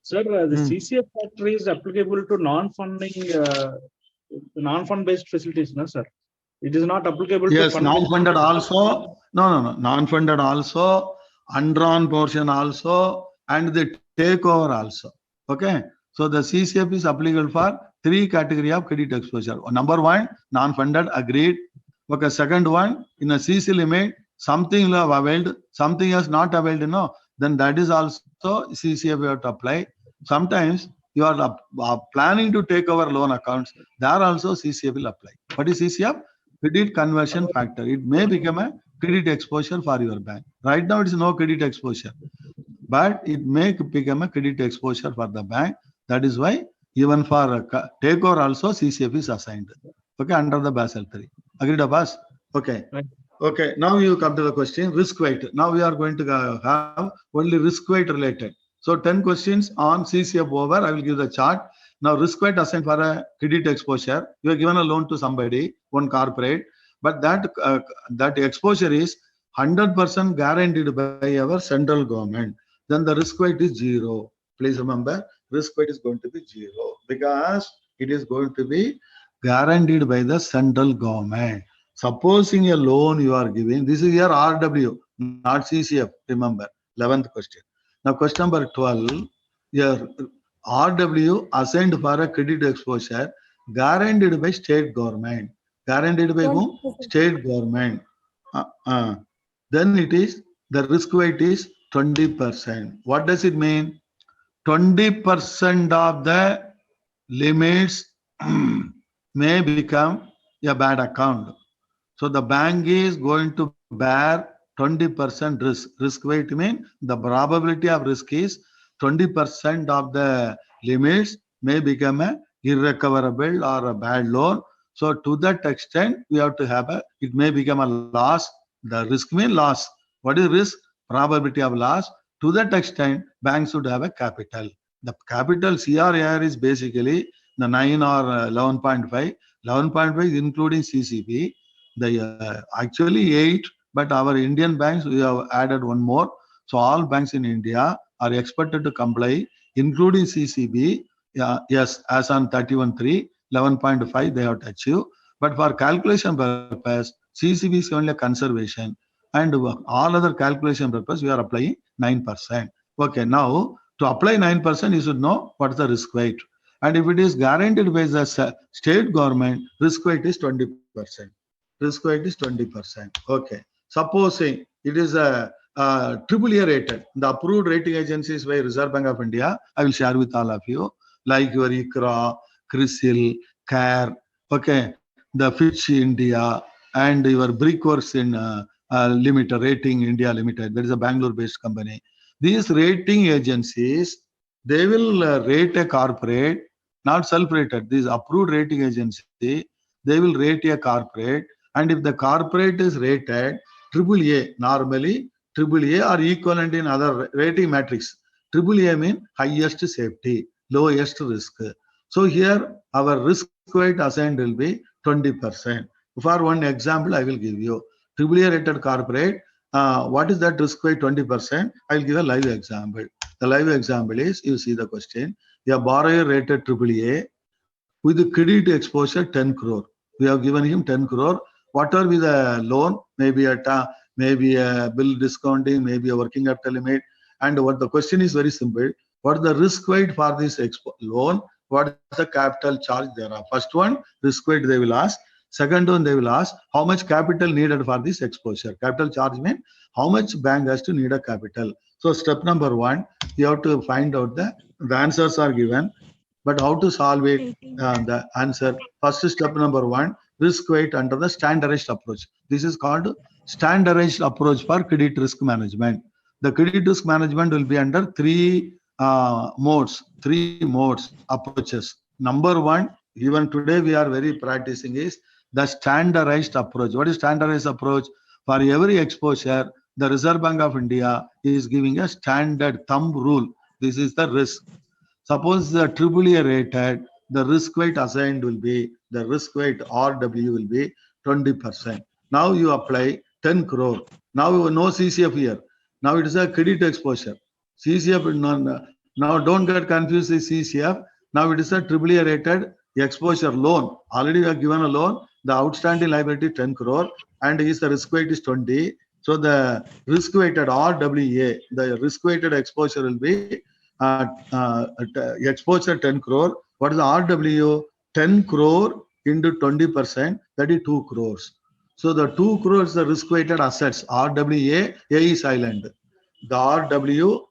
Sir, the CCF factor is applicable to non-fund based facilities, no, sir? It is not applicable yes, to non-funded also. No. Non-funded also, undrawn portion also, and the takeover also. Okay. So the CCF is applicable for 3 category of credit exposure. Number 1, non-funded, agreed. Okay. Second one, in a CC limit, something you have availed, something has not availed, then that is also CCF you have to apply. Sometimes you are planning to take over loan accounts, there also CCF will apply. What is CCF? Credit conversion factor. It may become a credit exposure for your bank. Right now, it is no credit exposure, but it may become a credit exposure for the bank. That is why even for takeover also CCF is assigned. Okay, under the Basel III. Agreed, Abbas? Okay. Okay. Now you come to the question risk weight. Now we are going to have only risk weight related. So 10 questions on CCF over. I will give the chart. Now risk weight assigned for a credit exposure. You have given a loan to somebody, one corporate, but that exposure is 100% guaranteed by our central government. Then the risk weight is 0. Please remember, risk weight is going to be 0 because it is going to be guaranteed by the central government. Supposing a loan you are giving, this is your RW, not CCF. Remember, 11th question. Now question number 12, your RW assigned for a credit exposure guaranteed by state government. Guaranteed by whom? State government. Then it is, the risk weight is 20%. What does it mean? 20% of the limits may become a bad account. So the bank is going to bear 20% risk. Risk weight means the probability of risk is 20% of the limits may become a irrecoverable or a bad loan. So to that extent, we have to have it may become a loss. The risk means loss. What is risk? Probability of loss. To that extent, banks should have a capital. The capital CRAR is basically the 9 or 11.5. 11.5 is including CCP. The actually 8, but our Indian banks, we have added one more. So all banks in India are expected to comply, including CCB. Yes, as on 31/3, 11.5 they have to achieve. But for calculation purpose, CCB is only a conservation, and all other calculation purpose we are applying 9%. Okay, now to apply 9%, you should know what is the risk weight. And if it is guaranteed by the state government, risk weight is 20%. Risk weight is 20%. Okay. Supposing it is a AAA rated, the approved rating agencies by Reserve Bank of India, I will share with all of you, like your ICRA, CRISIL, CARE, okay, the Fitch India, and your Brickworks in Limited, Rating India Limited, that is a Bangalore-based company. These rating agencies, they will rate a corporate not self-rated. This approved rating agency, they will rate a corporate, and if the corporate is rated AAA, normally AAA or equivalent in other rating matrix. AAA means highest safety, lowest risk. So here our risk weight assigned will be 20%. For one example, I will give you AAA rated corporate. What is that risk weight 20%? I will give a live example. The live example is, you see the question. A borrower rated AAA with the credit exposure 10 crore. We have given him 10 crore. Whatever with a loan, maybe a bill discounting, maybe a working capital limit. And what the question is very simple. What is the risk weight for this loan? What is the capital charge thereof? First one, risk weight they will ask. Second one, they will ask how much capital needed for this exposure. Capital charge means how much bank has to need a capital. So step number one, you have to find out the answers are given, but how to solve it? The answer. First step number one, risk weight under the standardized approach. This is called standardized approach for credit risk management. The credit risk management will be under three modes approaches. Number one, even today we are very practicing is the standardized approach. What is standardized approach? For every exposure, the Reserve Bank of India is giving a standard thumb rule. This is the risk. Suppose the AAA rated, the risk weight assigned will be, the risk weight RW will be 20%. Now you apply 10 crore. Now no CCF here. Now it is a credit exposure. CCF, now don't get confused with CCF. Now it is a AAA rated exposure loan. Already we have given a loan. The outstanding liability 10 crore and the risk weight is 20. So the risk weighted RWA, the risk weighted exposure will be exposure 10 crore. What is the RW? 10 crore into 20%, that is 2 crores. So the 2 crores the risk weighted assets. RWA, A is silent. The RW,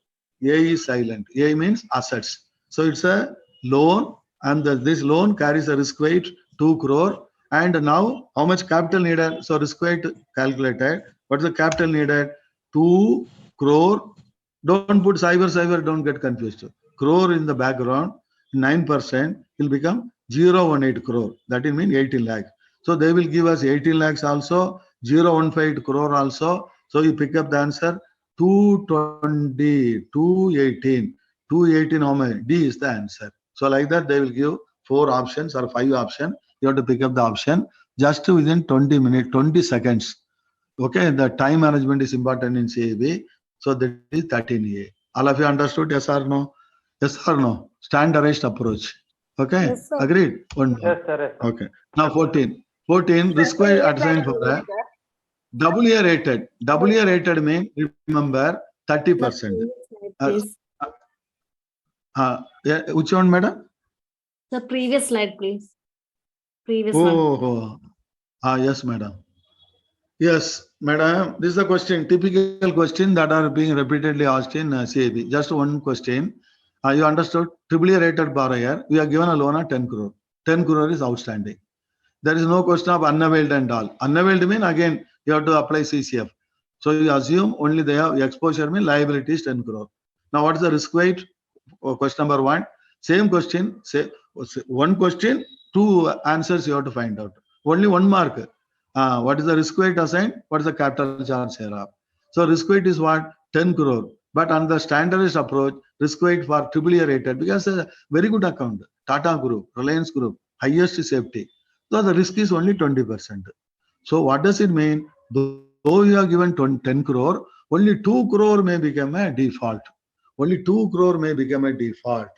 A is silent. A means assets. So it's a loan, and this loan carries a risk weight 2 crore. And now how much capital needed? So risk weight calculated. What's the capital needed? 2 crore. Don't put cyber, don't get confused. Crore in the background, 9% will become 018 crore. That will mean 18 lakh. So they will give us 18 lakhs also, 015 crore also. So you pick up the answer 220, 218. 218 how many? D is the answer. So like that they will give 4 options or 5 options. You have to pick up the option just within 20 minutes, 20 seconds. Okay, the time management is important in CAB. So that is 13A. All of you understood? Yes or no? Yes or no? Standardized approach. Okay? Yes, sir. Agreed? One more. Yes, sir. Okay. Now 14. 14, risk weight assigned for that. AA rated. AA rated means, remember, 30%. Yeah, which one, madam? The previous slide, please. Previous one. Oh, yes, madam. Yes, madam. This is a question, typical question that are being repeatedly asked in CAB. Just one question. You understood? AAA rated borrower, we are given a loan of 10 crore. 10 crore is outstanding. There is no question of unavailed and all. Unavailed means again you have to apply CCF. So you assume only they have exposure means liability is 10 crore. Now what is the risk weight? Question number one. Same question. Say one question, 2 answers you have to find out. Only 1 mark. What is the risk weight assigned? What is the capital charge thereof? So risk weight is what? 10 crore. But on the standardized approach, risk weight for AAA rated, because a very good account, Tata Group, Reliance Group, highest safety. So the risk is only 20%. So what does it mean? Though you are given 10 crore, only 2 crore may become a default. Only 2 crore may become a default.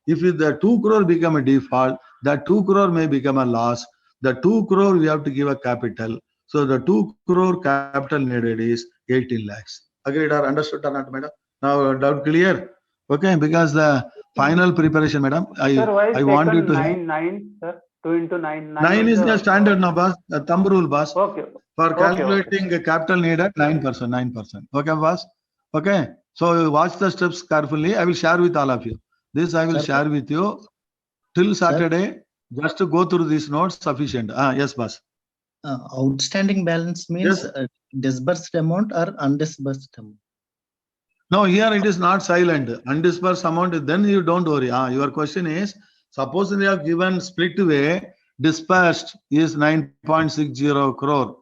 If the 2 crore become a default, that 2 crore may become a loss. The 2 crore we have to give a capital. So the 2 crore capital needed is 18 lakhs. Agreed or understood or not, madam? Now doubt clear? Okay, because the final preparation, madam, I want you to have 9, sir. 2 into 9. 9 is the standard now, boss. The thumb rule, boss. Okay. For calculating capital needed, 9%, 9%. Okay, boss? Okay. So watch the steps carefully. I will share with all of you. This I will share with you till Saturday. Just to go through these notes sufficient. Yes, boss. Outstanding balance means disbursed amount or undisbursed amount? No, here it is not silent. Undisbursed amount, then you don't worry. Your question is Suppose they have given split way, dispersed is 9.60 crore.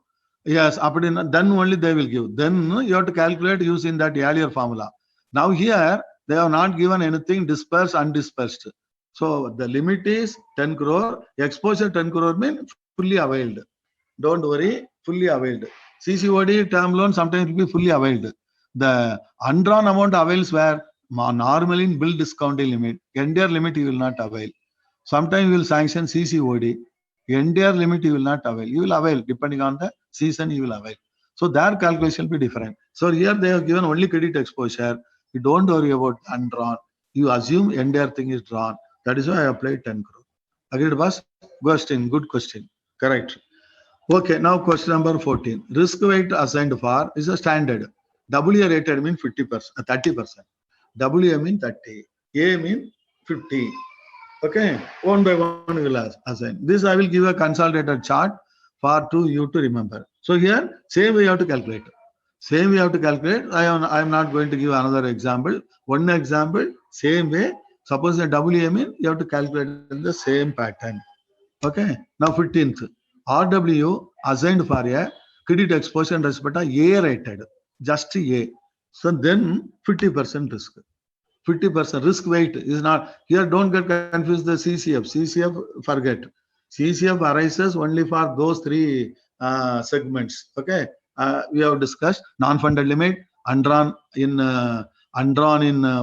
Yes, then only they will give. Then you have to calculate using that earlier formula. Now here, they have not given anything dispersed, undispersed. So the limit is 10 crore. Exposure 10 crore means fully availed. Don't worry, fully availed. CCOD term loan sometimes will be fully availed. The undrawn amount avails where normally in bill discounting limit, entire limit you will not avail. Sometimes you will sanction CCOD, entire limit you will not avail. You will avail depending on the season you will avail. So their calculation will be different. So here they have given only credit exposure. You don't worry about undrawn. You assume entire thing is drawn. That is why I applied 10 crore. Agreed, boss? Question, good question. Correct. Okay, now question number 14. Risk weight assigned for is a standard. WA rated mean 50%, 30%. WA mean 30. A mean 50. Okay, one by one we will assign. This I will give a consolidated chart for you to remember. So here, same way you have to calculate. Same way you have to calculate. I am not going to give another example. One example, same way. Suppose the WA mean you have to calculate in the same pattern. Okay, now 15th. RW assigned for a credit exposure in respect of A rated, just A. So then 50% risk. 50% risk weight is not, here don't get confused the CCF. CCF, forget. CCF arises only for those three segments. Okay, we have discussed non-funded limit, undrawn in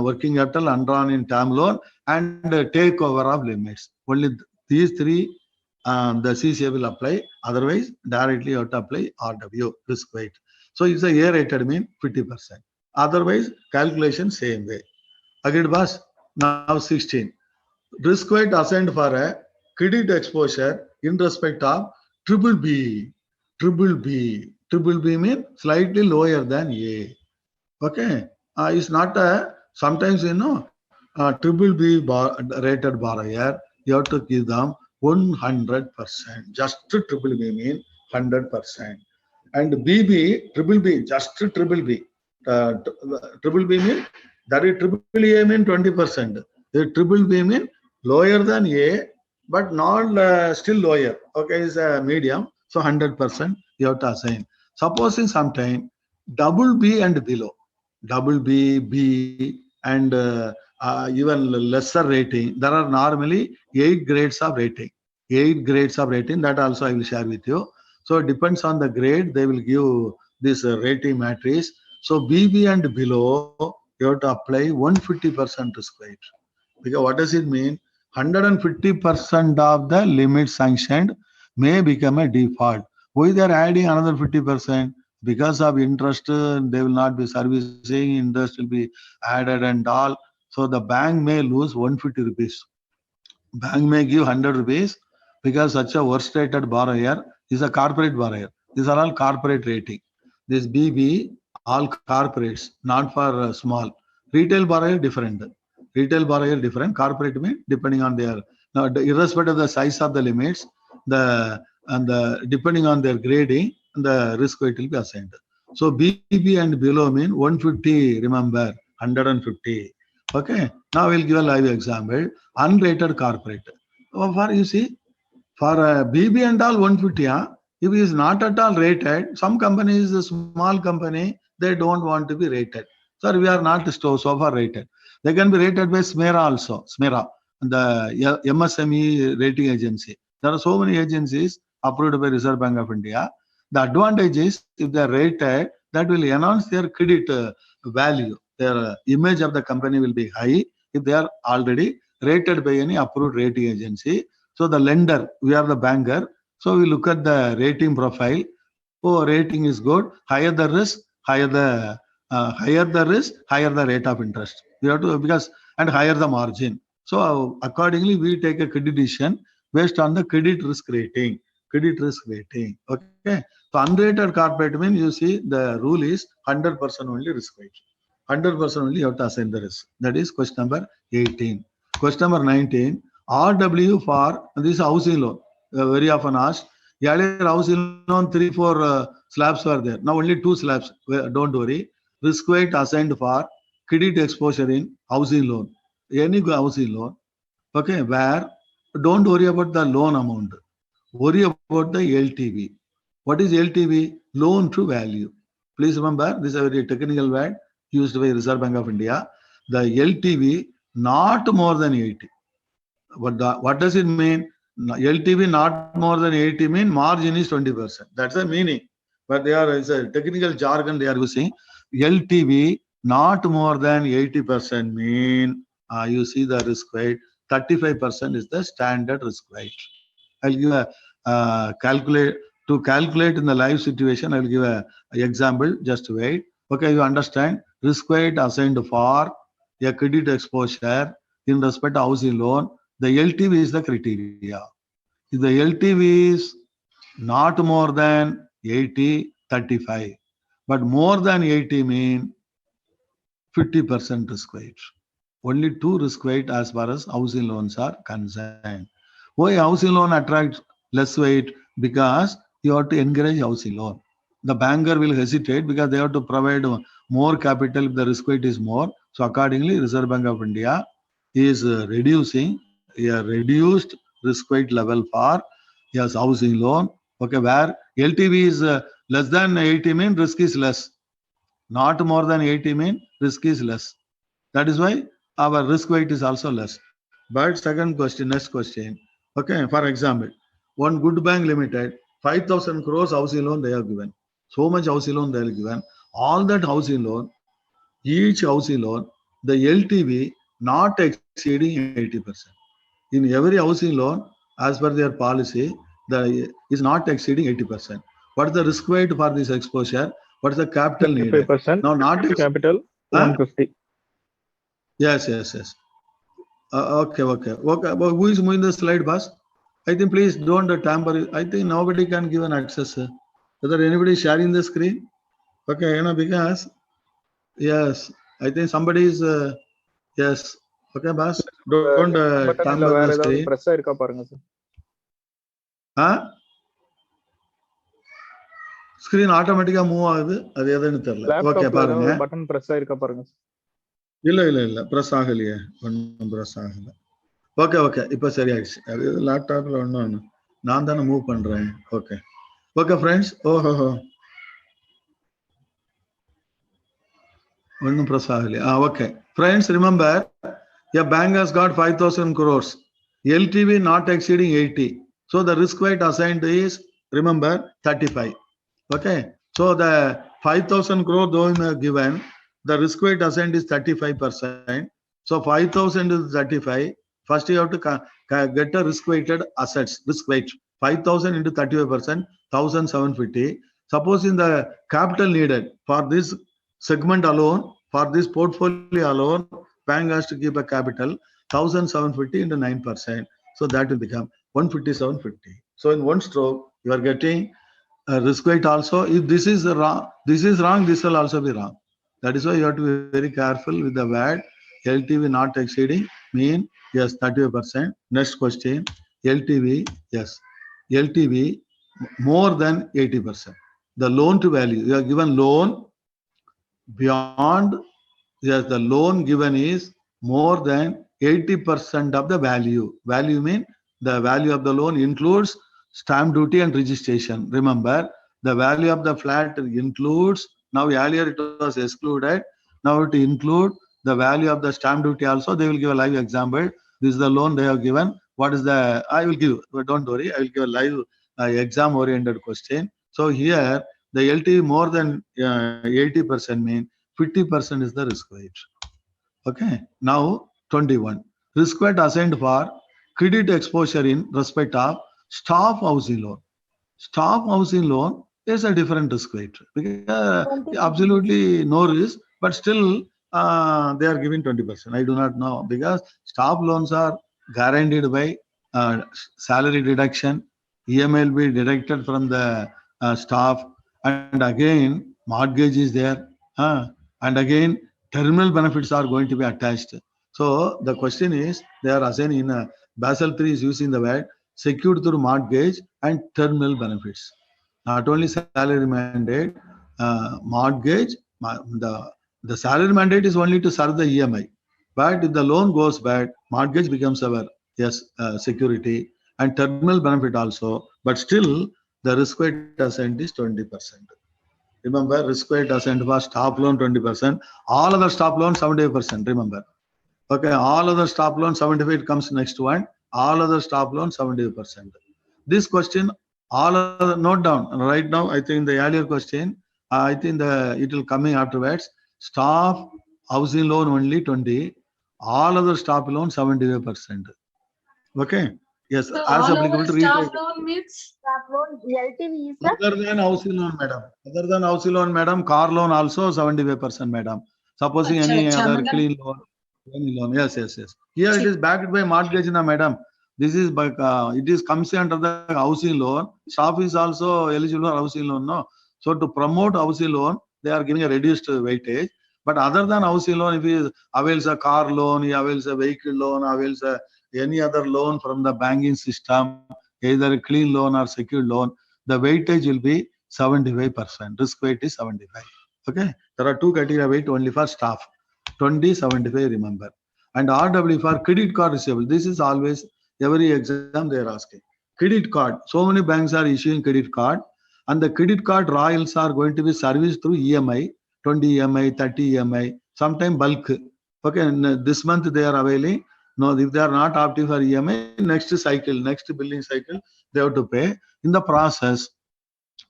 working capital, undrawn in term loan, and takeover of limits. Only these three the CCA will apply. Otherwise, directly you have to apply RW, risk weight. So it's a A rated mean 50%. Otherwise, calculation same way. Agreed, boss? Now 16. Risk weight assigned for a credit exposure in respect of triple B. Triple B mean slightly lower than A. Okay. It's not a, sometimes triple B rated borrower, you have to give them 100%. Just triple B mean 100%. And BB, triple B, just triple B. Triple B mean, that is triple A mean 20%. The triple B mean lower than A, but not still lower. Okay, is a medium. So 100% you have to assign. Supposing sometime double B and below, double B, B, and even lesser rating, there are normally 8 grades of rating. 8 grades of rating, that also I will share with you. So it depends on the grade, they will give this rating matrix. So BB and below, you have to apply 150% risk weight. Because what does it mean? 150% of the limit sanctioned may become a default. Why they are adding another 50%? Because of interest, they will not be servicing, interest will be added and all. So the bank may lose 150 rupees. Bank may give 100 rupees because such a worst rated borrower is a corporate borrower. These are all corporate rating. This BB, all corporates, not for small. Retail borrower different. Retail borrower different. Corporate mean depending on their, now irrespective of the size of the limits, depending on their grading, the risk weight will be assigned. So BB and below mean 150, remember, 150. Okay. Now we'll give a live example. Unrated corporate. For you see, for BB and all 150, if it is not at all rated, some companies, a small company, they don't want to be rated. So we are not so far rated. They can be rated by SMERA also. SMERA, the MSME rating agency. There are so many agencies approved by Reserve Bank of India. The advantage is if they are rated, that will enhance their credit value. Their image of the company will be high if they are already rated by any approved rating agency. So the lender, we are the banker. So we look at the rating profile. Oh, rating is good. Higher the risk, higher the risk, higher the rate of interest. We have to, because, and higher the margin. So accordingly, we take a credit decision based on the credit risk rating. Credit risk rating. Okay. So unrated corporate means you see the rule is 100% only risk weight. 100% only you have to assign the risk. That is question number 18. Question number 19. RW for this housing loan. Very often asked. Earlier housing loan 3-4 slabs were there. Now only 2 slabs. Don't worry. Risk weight assigned for credit exposure in housing loan. Any housing loan. Okay, where don't worry about the loan amount. Worry about the LTV. What is LTV? Loan to value. Please remember, this is a very technical word used by Reserve Bank of India. The LTV not more than 80. What does it mean? LTV not more than 80 mean margin is 20%. That's the meaning. But it's a technical jargon they are using. LTV not more than 80% mean, you see the risk weight, 35% is the standard risk weight. I'll give a calculate in the live situation. I will give a example. Just wait. Okay, you understand. Risk weight assigned for a credit exposure in respect to housing loan. The LTV is the criteria. If the LTV is not more than 80, 35, but more than 80 mean 50% risk weight. Only 2 risk weight as far as housing loans are concerned. Why housing loan attracts less weight? Because you have to encourage housing loan. The banker will hesitate because they have to provide more capital if the risk weight is more. So accordingly, Reserve Bank of India is reducing a reduced risk weight level for housing loan. Okay, where LTV is less than 80 mean risk is less. Not more than 80 mean risk is less. That is why our risk weight is also less. But second question, next question. Okay, for example, one good bank limited, 5,000 crores housing loan they have given. So much housing loan they have given. All that housing loan, each housing loan, the LTV not exceeding 80%. In every housing loan, as per their policy, is not exceeding 80%. What is the risk weight for this exposure? What is the capital needed? 5%. Now, not capital 150. Yes. Okay. But who is moving the slide, boss? I think please don't tamper. I think nobody can give an access. Whether anybody sharing the screen? Okay, because yes, I think somebody is yes. Okay, boss. Don't tamper the screen. Press irka parunga sir. Screen automatically move ஆகுது. அது எதுன்னு தெரியல. Okay, பாருங்க. Button press irka parunga sir. இல்ல press ஆகலையே. ஒன்றும் press ஆகல. Okay இப்போ சரியாயிடுச்சு. அது லேப்டாப்ல ஒன்றும் நான் தானே மூவ் பண்றேன். Okay friends. ஒன்றும் பிரஸ் ஆகலையா? Okay friends, remember a bank has got 5,000 crores, LTV not exceeding 80. So the risk weight assigned is, remember, 35. Okay, so the 5,000 crore though given, the risk weight assigned is 35%. So 5,000 is 35. First you have to get a risk weighted assets, risk weight. 5,000 into 35%, 1,750. Suppose in the capital needed for this segment alone, for this portfolio alone, bank has to give a capital 1,750 into 9%. So that will become 157.50. So in one stroke, you are getting a risk weight also. If this is wrong, this will also be wrong. That is why you have to be very careful with the word LTV not exceeding mean, yes, 35%. Next question, LTV, yes, LTV more than 80%. The loan to value, you are given loan beyond, yes, the loan given is more than 80% of the value. Value mean the value of the loan includes stamp duty and registration. Remember, the value of the flat includes, now earlier it was excluded, now it include the value of the stamp duty also. They will give a live example. This is the loan they have given. What is the, I will give, but don't worry, I will give a live exam oriented question. So here the LTV more than 80% mean 50% is the risk weight. Okay, now 21. Risk weight assigned for credit exposure in respect of staff housing loan. Staff housing loan is a different risk weight. Because absolutely no risk, but still they are giving 20%. I do not know, because staff loans are guaranteed by salary deduction. EMI will be deducted from the staff, and again mortgage is there, and again terminal benefits are going to be attached. So the question is, they are assigning in Basel III is using the word secured through mortgage and terminal benefits. Not only salary mandate, mortgage, the salary mandate is only to serve the EMI. But if the loan goes bad, mortgage becomes our yes, security and terminal benefit also, but still the risk-weight assent is 20%. Remember, risk-weight assent for staff loan 20%, all other staff loan 75%. Remember, okay, all other staff loan 75 comes next one, all other staff loan 75%. This question, all other, note down right now. I think the earlier question, I think it will coming afterwards. Staff housing loan only 20, all other staff loan 75%. Okay. Yes, So as all applicable over to staff retail. loan means staff loan LTV is Other than housing loan, madam. Other than housing loan, madam, car loan also 75%, madam. Supposing Acha, any acha, other madam. clean loan, any loan. Yes, yes, yes. Here it is backed by mortgage, na, madam. This is by it is comes under the housing loan. Staff is also eligible for housing loan, no. So to promote housing loan, they are giving a reduced weightage. But other than housing loan, if he avails a car loan, he avails a vehicle loan, avails any other loan from the banking system, either a clean loan or secured loan, the weightage will be 75%. Risk weight is 75. Okay. There are two criteria weight only for staff. 20, 75, remember. And RW for credit card receivable. This is always every exam they are asking. Credit card. So many banks are issuing credit card, and the credit card royals are going to be serviced through EMI, 20 EMI, 30 EMI, sometime bulk. Okay, and this month they are availing. No, if they are not opting for EMI, next cycle, next billing cycle, they have to pay. In the process,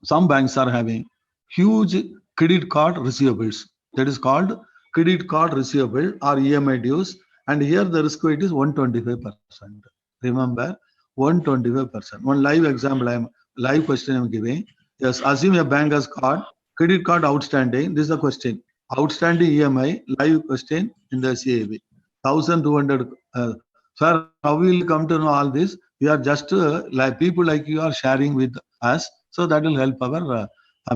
some banks are having huge credit card receivables. That is called credit card receivable or EMI dues. And here the risk weight is 125%. Remember, 125%. One live example, live question I'm giving. Yes, assume a bank has got credit card outstanding. This is the question. Outstanding EMI, live question in the CAB. 1,200. Sir, how will you come to know all this? We are just like people like you are sharing with us. So that will help our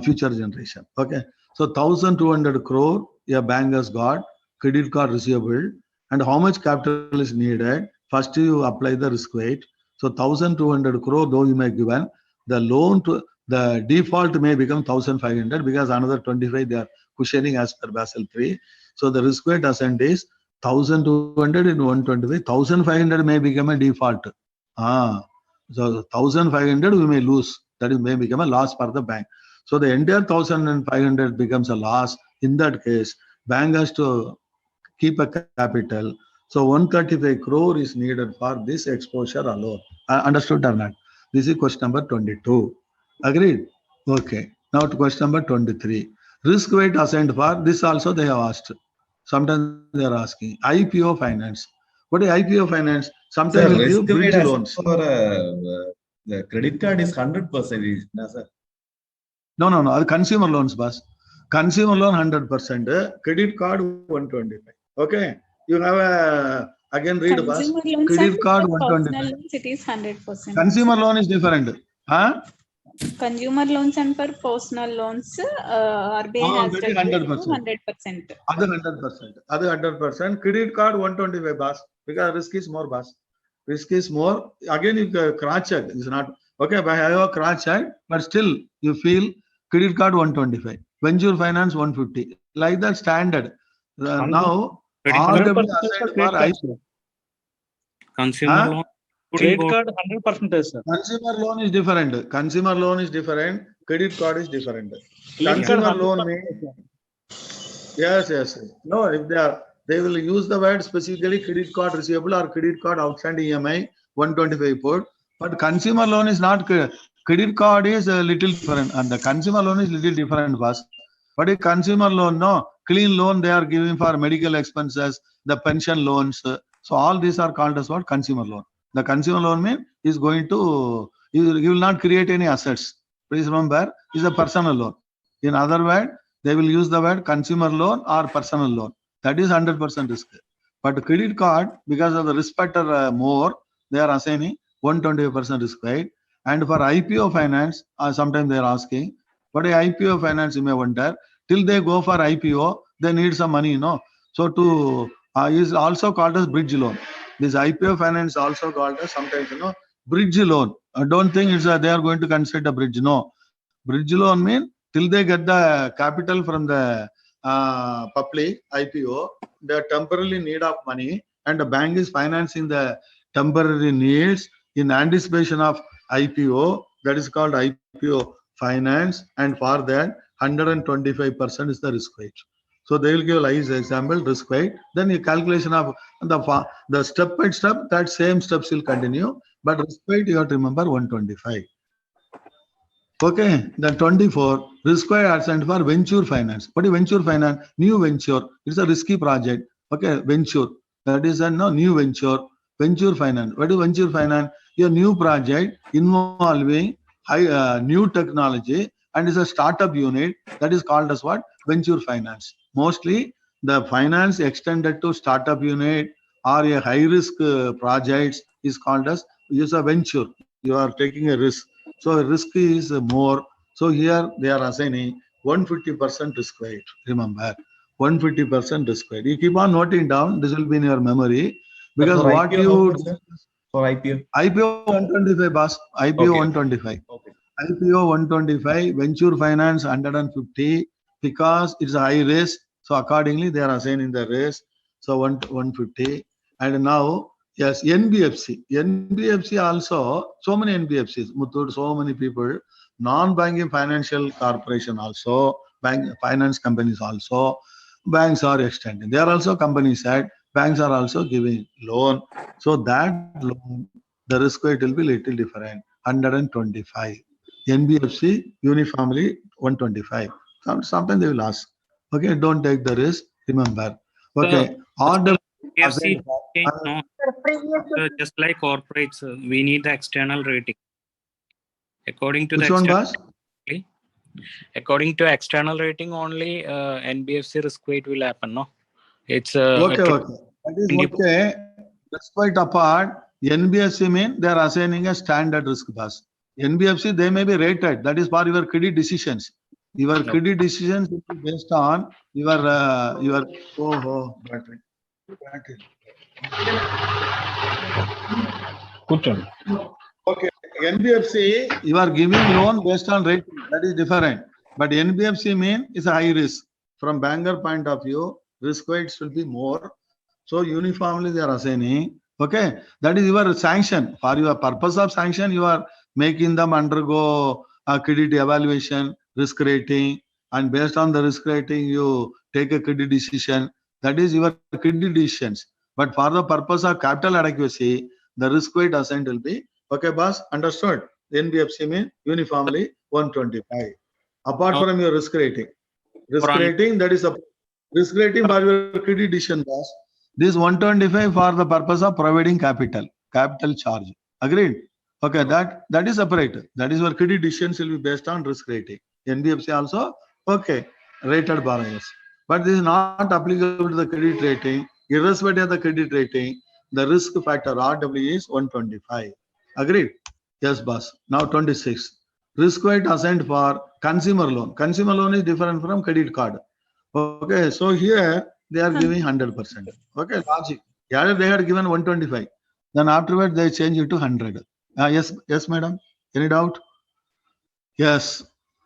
future generation. Okay. So 1,200 crore a bank has got credit card receivable, and how much capital is needed? First you apply the risk weight. So 1,200 crore though you may given, the loan to the default may become 1,500 because another 25 they are cushioning as per Basel III. So the risk weight assent is 1,200 in 125. 1,500 may become a default. So 1,500 we may lose. That is may become a loss for the bank. So the entire 1,500 becomes a loss. In that case, bank has to keep a capital. So 135 crore is needed for this exposure alone. Understood or not? This is question number 22. Agreed? Okay. Now to question number 23. Risk weight assigned for this also they have asked. Sometimes they are asking IPO finance. What is IPO finance? Sometimes Sir, we give risk weight bridge assent loans. for the credit card is 100%. No, sir. No. Consumer loans, boss. Consumer loan 100%. Credit card 125. Okay. You have a again read, boss. Consumer loans Credit and card for personal 125. loans, it is 100%. Consumer loan is different. Huh? Consumer loans and for personal loans, RBI has that is reduced 100%. to 100%. Other 100%. Other 100%. Credit card 125, boss. Because risk is more, boss. Risk is more. Again, you cross check. It's not okay. But I have a cross check, but still you feel credit card 125, venture finance 150. Like that standard. Now, RW assigned for IPO. Consumer loan. Credit card 100%, sir. Consumer loan is different. Consumer loan is different. Credit card is different. Credit card Consumer loan 100%, means yes. No, if they will use the word specifically credit card receivable or credit card outstanding EMI 125 put. But consumer loan is not credit card is a little different, and the consumer loan is little different first. But a consumer loan, no, clean loan they are giving for medical expenses, the pension loans. So all these are called as what? Consumer loan. The consumer loan means is going to you will not create any assets. Please remember, is a personal loan. In other words, they will use the word consumer loan or personal loan. That is 100% risk. But credit card, because of the risk factor more, they are assigning 120% risk weight. And for IPO finance, sometimes they are asking, what is IPO finance? You may wonder. Till they go for IPO, they need some money, So to is also called as bridge loan. This IPO finance also called as sometimes, bridge loan. I don't think it's they are going to consider a bridge. No, bridge loan means till they get the capital from the public IPO, they temporarily need of money, and the bank is financing the temporary needs in anticipation of IPO. That is called IPO finance, and for that 125% is the risk weight. So they will give live example risk weight. Then the calculation of the step by step, that same steps will continue, but risk weight you have to remember 125. Okay, then 24 risk weight are sent for venture finance. What is venture finance? New venture. It's a risky project. Okay, venture. That is a new venture. Venture finance. What is venture finance? A new project involving new technology and is a startup unit. That is called as what? Venture finance. Mostly the finance extended to startup unit or a high risk projects is called as use a venture. You are taking a risk. So risk is more. So here they are assigning 150% risk weight. Remember, 150% risk weight. You keep on noting down. This will be in your memory because for what IPO, you for IPO. IPO 125, boss. IPO 125. Okay. IPO 125. Venture finance 150 because it's a high risk. So accordingly they are assigning the risk. So 150. And now yes, NBFC. NBFC also, so many NBFCs, Muthoot, so many people, non-banking financial corporation also, finance companies also, banks are extending. They are also companies that banks are also giving loan. So that loan, the risk weight will be little different, 125. NBFC uniformly 125. Sometimes they will ask, okay, don't take the risk, remember. Okay, order. NBFC change, no. Just like corporates, we need the external rating. According to Which the one, external, boss? according to external rating only, NBFC risk weight will happen, no? It's okay. That is okay. Risk weight apart. NBFC mean they are assigning a standard risk, boss. NBFC they may be rated. That is for your credit decisions. Your credit decisions will be based on your battery. Okay, NBFC, you are giving loan based on rating. That is different. But NBFC mean is a high risk. From banker point of view, risk weights will be more. So uniformly they are assigning. Okay, that is your sanction. For your purpose of sanction, you are making them undergo a credit evaluation, risk rating, and based on the risk rating, you take a credit decision. That is your credit decisions. But for the purpose of capital adequacy, the risk weight assigned will be okay, boss. Understood? NBFC mean uniformly 125. Apart from your risk rating, that is a risk rating for your credit decision, boss. This 125 for the purpose of providing capital charge. Agreed? Okay, that is separate. That is your credit decisions will be based on risk rating. NBFC also okay, rated borrowers. But this is not applicable to the credit rating. Irrespective of the credit rating, the risk factor RW is 125. Agreed? Yes, boss. Now 26. Risk weight assigned for consumer loan. Consumer loan is different from credit card. Okay, so here they are giving 100%. Okay, logic. Yeah, they had given 125. Then afterward they change it to 100. Yes, madam. Any doubt? Yes.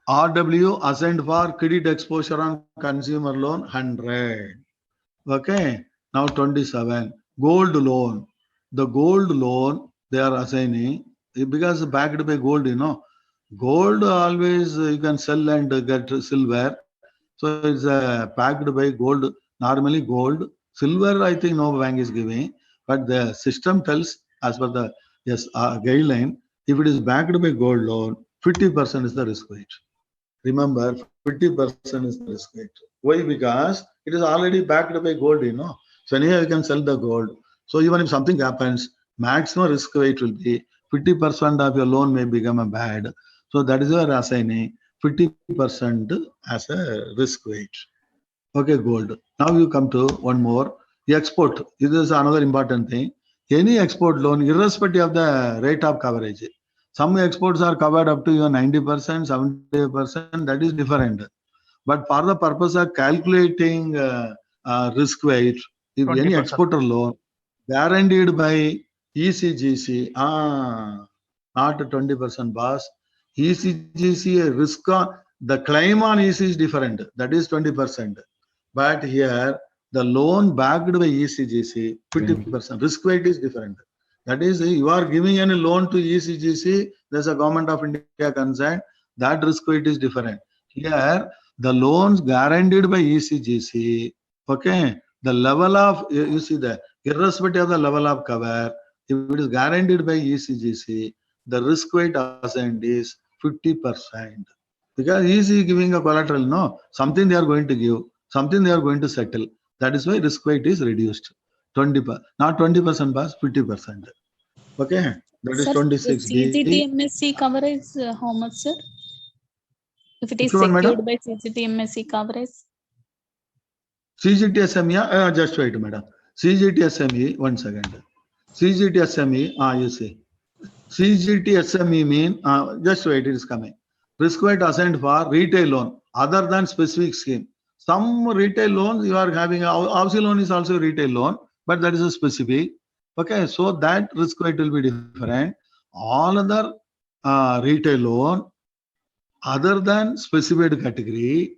RW assigned for credit exposure on consumer loan 100. Okay. Now 27. Gold loan. The gold loan they are assigning because backed by gold, gold always you can sell and get silver. So it's packed by gold. Normally gold. Silver, I think no bank is giving, but the system tells as per the guideline, if it is backed by gold loan, 50% is the risk weight. Remember, 50% is the risk weight. Why? Because it is already backed by gold, So anyhow, you can sell the gold. So even if something happens, maximum risk weight will be 50% of your loan may become a bad. So that is your assigning 50% as a risk weight. Okay, gold. Now you come to one more. Export. This is another important thing. Any export loan, irrespective of the rate of coverage. Some exports are covered up to 90%, 70%. That is different. But for the purpose of calculating risk weight, if 20%. Any exporter loan guaranteed by ECGC, not 20%, boss. ECGC risk on the claim on EC is different. That is 20%. But here the loan backed by ECGC 50%. Risk weight is different. That is, you are giving any loan to ECGC, there's a government of India concerned, that risk weight is different. Here, the loans guaranteed by ECGC, okay, the level of, you see the, irrespective of the level of cover, if it is guaranteed by ECGC, the risk weight assigned is 50%. Because he is giving a collateral, no, something they are going to give, something they are going to settle. That is why risk weight is reduced. 20%, not 20%, but 50%. Okay, that is Sir, 26D. CGTMSC coverage, how much, sir? If it is Which one, madam? secured by CGTMSC coverage? CGTSME, just wait, madam. CGTSME, 1 second. CGTSME, you see. CGTSME mean, just wait, it is coming. Risk weight assigned for retail loan, other than specific scheme. Some retail loans you are having, housing loan is also retail loan, but that is a specific. Okay, so that risk weight will be different. All other retail loan, other than specified category,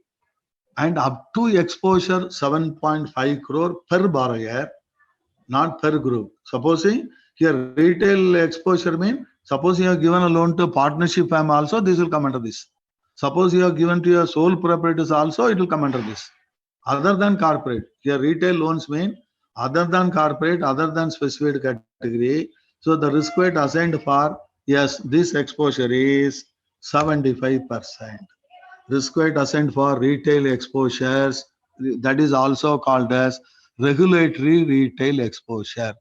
and up to exposure 7.5 crore per borrower, not per group. Supposing here retail exposure mean, suppose you have given a loan to partnership firm also, this will come under this. Suppose you have given to your sole proprietors also, it will come under this. Other than corporate, here retail loans mean other than corporate, other than specified category. So the risk weight assigned for, yes, this exposure is 75%. Risk weight assigned for retail exposures, that is also called as regulatory retail exposure.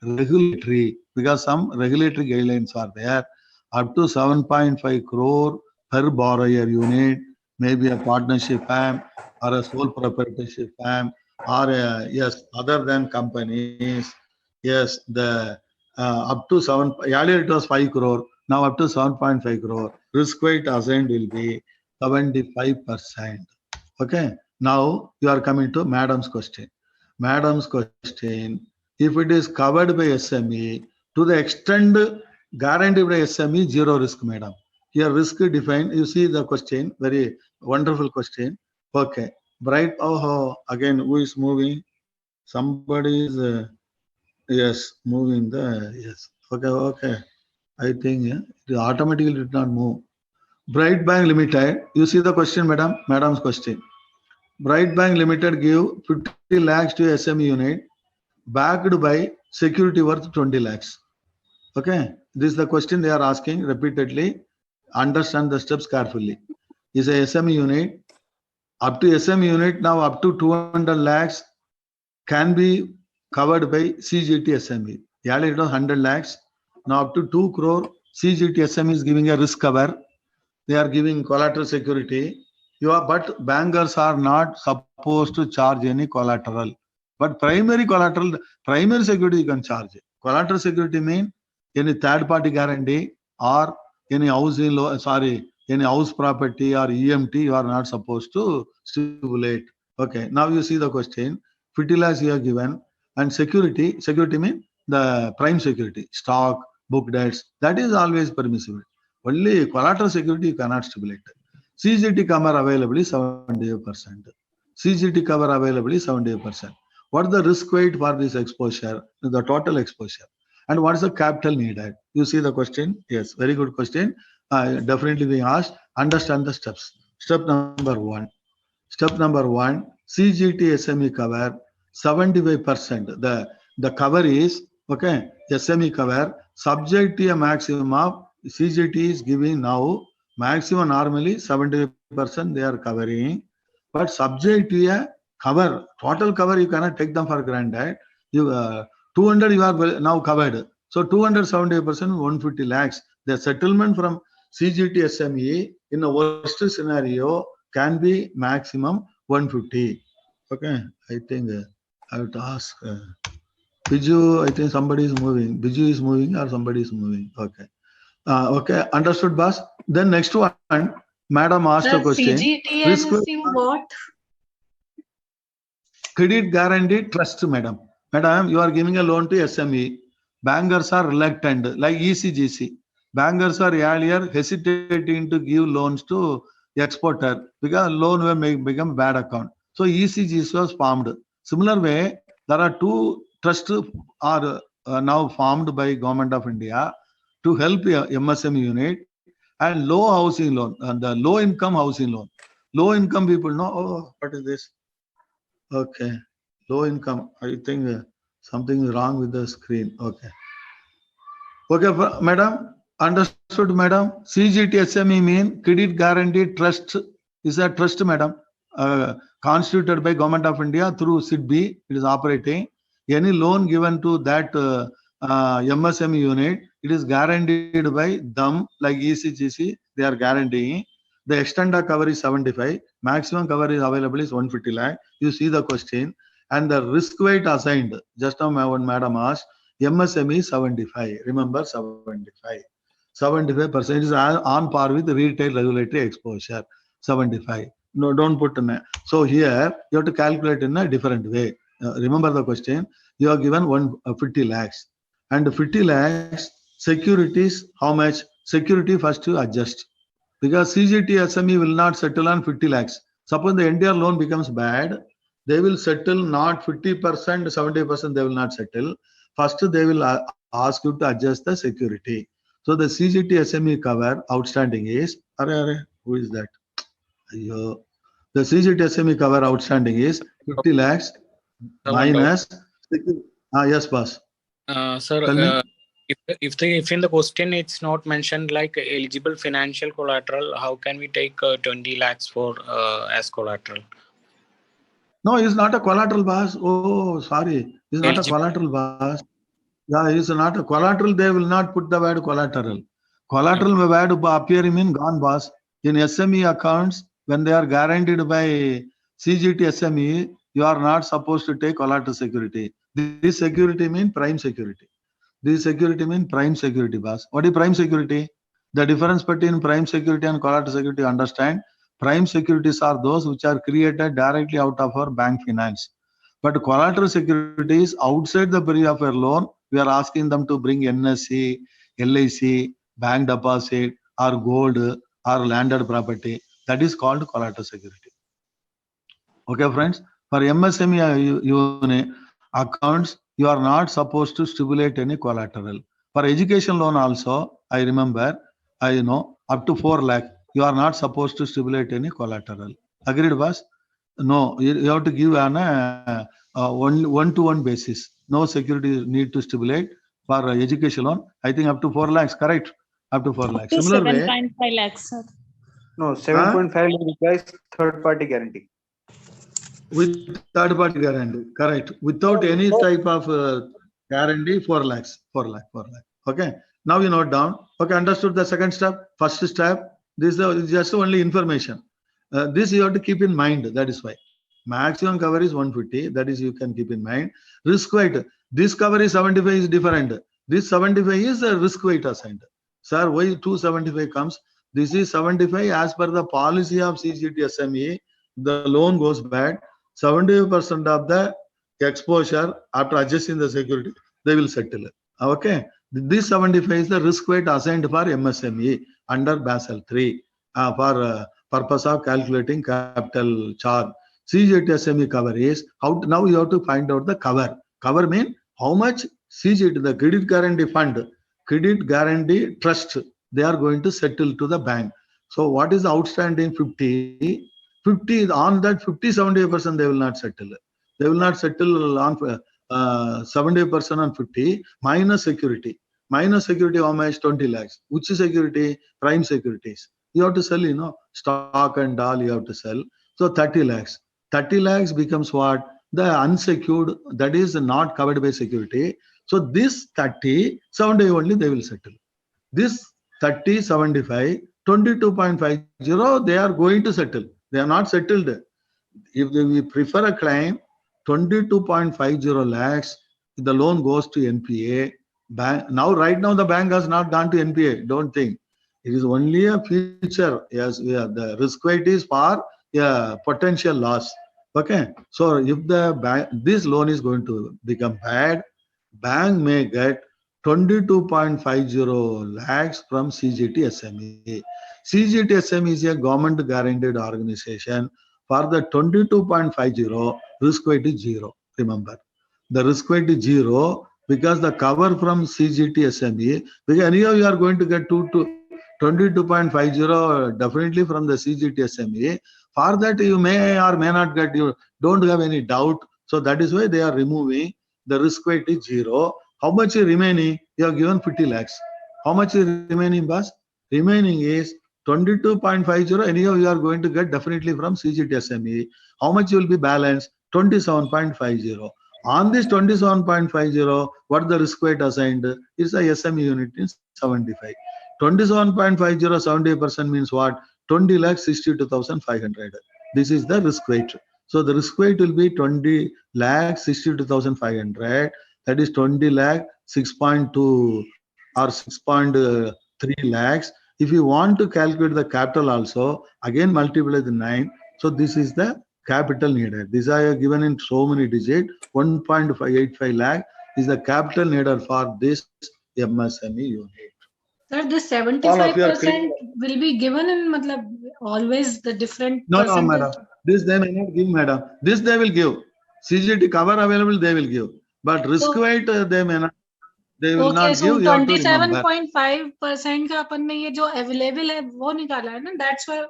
Regulatory, because some regulatory guidelines are there. Up to 7.5 crore per borrower unit, maybe a partnership firm or a sole proprietorship firm, or yes, other than companies. Yes, the up to 7, earlier it was 5 crore, now up to 7.5 crore. Risk weight assigned will be 75%. Okay, now you are coming to madam's question. Madam's question, if it is covered by SME, to the extent guaranteed by SME, zero risk, madam. Here risk defined, you see the question, very wonderful question. Okay, bright, again, who is moving? Somebody is, yes, moving the, yes. Okay. I think it automatically did not move. Bright Bank Limited, you see the question, madam? Madam's question. Bright Bank Limited give 50 lakhs to SME unit, backed by security worth 20 lakhs. Okay, this is the question they are asking repeatedly. Understand the steps carefully. Is a SME unit, up to SME unit now up to 200 lakhs can be covered by CGT SME. Earlier it was 100 lakhs. Now up to 2 crore, CGT SME is giving a risk cover. They are giving collateral security. But bankers are not supposed to charge any collateral. But primary collateral, primary security you can charge. Collateral security mean any third party guarantee or any housing, any house property or EMT you are not supposed to stipulate. Okay, now you see the question. 50 lakhs you are given, and security mean the prime security, stock, book debts, that is always permissible. Only collateral security you cannot stipulate. CGT cover available is 78%. CGT cover available is 78%. What is the risk weight for this exposure? The total exposure. And what is the capital needed? You see the question? Yes, very good question. Definitely being asked. Understand the steps. Step number 1. Step number 1, CGT SME cover 75%. The cover is, okay, SME cover subject to a maximum of CGT is giving now maximum normally 70% they are covering, but subject to a cover, total cover you cannot take them for granted. You 200 you are now covered. So 270%, 150 lakhs. The settlement from CGT SME in a worst scenario can be maximum 150. Okay, I think I have to ask Biju. I think somebody is moving. Biju is moving or somebody is moving. Okay. Okay, understood, boss. Then next one, madam asked a question. CGTMSC what? Credit guarantee trust, madam. Madam, you are giving a loan to SME. Bankers are reluctant, like ECGC. Bankers are earlier hesitating to give loans to exporter because loan will become bad account. So ECGC was formed. Similar way, there are two trusts are now formed by Government of India to help MSME unit and low housing loan and the low income housing loan. Low income people know, oh, what is this? Okay, low income. I think something is wrong with the screen. Okay. Okay, madam, understood, madam. CGT SME mean credit guarantee trust is a trust, madam, constituted by Government of India through SIDBI. It is operating. Any loan given to that MSME unit, it is guaranteed by them, like ECGC. They are guaranteeing. The extent of cover is 75. Maximum cover is available is 150 lakh. You see the question, and the risk weight assigned. Just now, madam asked. MSME 75. Remember 75. 75% is on par with retail regulatory exposure. 75. No, don't put in. So here you have to calculate in a different way. Remember the question. You are given 150 lakhs, and 50 lakhs securities. How much security first to adjust? Because CGT SME will not settle on 50 lakhs. Suppose the entire loan becomes bad, they will settle not 50%, 70%. They will not settle. First, they will ask you to adjust the security. So the CGT SME cover outstanding is, who is that? The CGT SME cover outstanding is 50 lakhs minus. Yes, boss. Sir, if in the question it's not mentioned like eligible financial collateral, how can we take 20 lakhs for as collateral? No, it's not a collateral, boss. Oh, sorry, it's not a collateral, boss. Yeah, it's not a collateral. They will not put the word collateral. Collateral word appear mean gone, boss. In SME accounts, when they are guaranteed by CGT SME, you are not supposed to take collateral security. This security mean prime security. This security mean prime security, boss. What is prime security? The difference between prime security and collateral security, understand? Prime securities are those which are created directly out of our bank finance. But collateral securities outside the period of a loan, we are asking them to bring NSC, LIC, bank deposit, or gold, or landed property. That is called collateral security. Okay, friends. For MSME unit accounts, you are not supposed to stipulate any collateral. For education loan also, I remember, I know, up to 4 lakh, you are not supposed to stipulate any collateral. Agreed, boss? No, you have to give on a one-to-one basis. No security need to stipulate for education loan. I think up to 4 lakhs, correct? Up to 4 lakhs. Similar way. 7.5 lakhs, sir. No, 7.5 requires third-party guarantee. With third-party guarantee, correct. Without any type of guarantee, 4 lakhs, 4 lakh. Okay. Now you note down. Okay, understood the second step. First step. This is just only information. This you have to keep in mind. That is why maximum cover is 150. That is you can keep in mind. Risk weight. This cover is 75 is different. This 75 is a risk weight assigned. Sir, why 275 comes? This is 75 as per the policy of CGT SME. The loan goes bad. 75% of the exposure after adjusting the security, they will settle. Okay. This 75 is the risk weight assigned for MSME under Basel III for purpose of calculating capital charge. CGT SME cover is how now you have to find out the cover. Cover mean how much CGT, the credit guarantee fund, credit guarantee trust, they are going to settle to the bank. So what is the outstanding 50? 50 on that 50, 70% they will not settle. They will not settle on 70% on 50 minus security. Minus security how much? 20 lakhs. Which is security? Prime securities. You have to sell, stock and all you have to sell. So 30 lakhs. 30 lakhs becomes what? The unsecured, that is not covered by security. So this 30, 70 only they will settle. This 30, 75, 22.50, they are going to settle. They are not settled. If we prefer a claim, 22.50 lakhs, the loan goes to NPA. Bank, right now the bank has not gone to NPA. Don't think. It is only a future. Yes, the risk weight is for potential loss. Okay. So if this loan is going to become bad, bank may get 22.50 lakhs from CGT SME. CGT SME is a government guaranteed organization. For the 22.50, risk weight is 0. Remember, the risk weight is 0. because the cover from CGT SME, because anyhow you are going to get 22.50 definitely from the CGT SME. For that you may or may not get, you don't have any doubt. So that is why they are removing. The risk weight is 0. How much is remaining? You have given 50 lakhs. How much is remaining, boss? Remaining is 22.50. Anyhow you are going to get definitely from CGT SME. How much will be balanced? 27.50. On this 27.50, what the risk weight assigned is a SME unit in 75. 27.50, 70% means what? 20 lakh 62,500. This is the risk weight. So the risk weight will be 20 lakh 62,500. That is 20 lakh 6.2 or 6.3 lakhs. If you want to calculate the capital also, again multiply the 9. So this is the capital needed. These are given in so many digits. 1.585 lakh is the capital needed for this MSME unit. Sir, this 75% will be given in always the different No, percentage. madam. This they may not give, madam. This they will give. CGT cover available, they will give. But risk weight they may not. They will Okay, not so give. You have to remember. 27.5% का अपन ने ये जो available है वो निकाला है ना? That's why.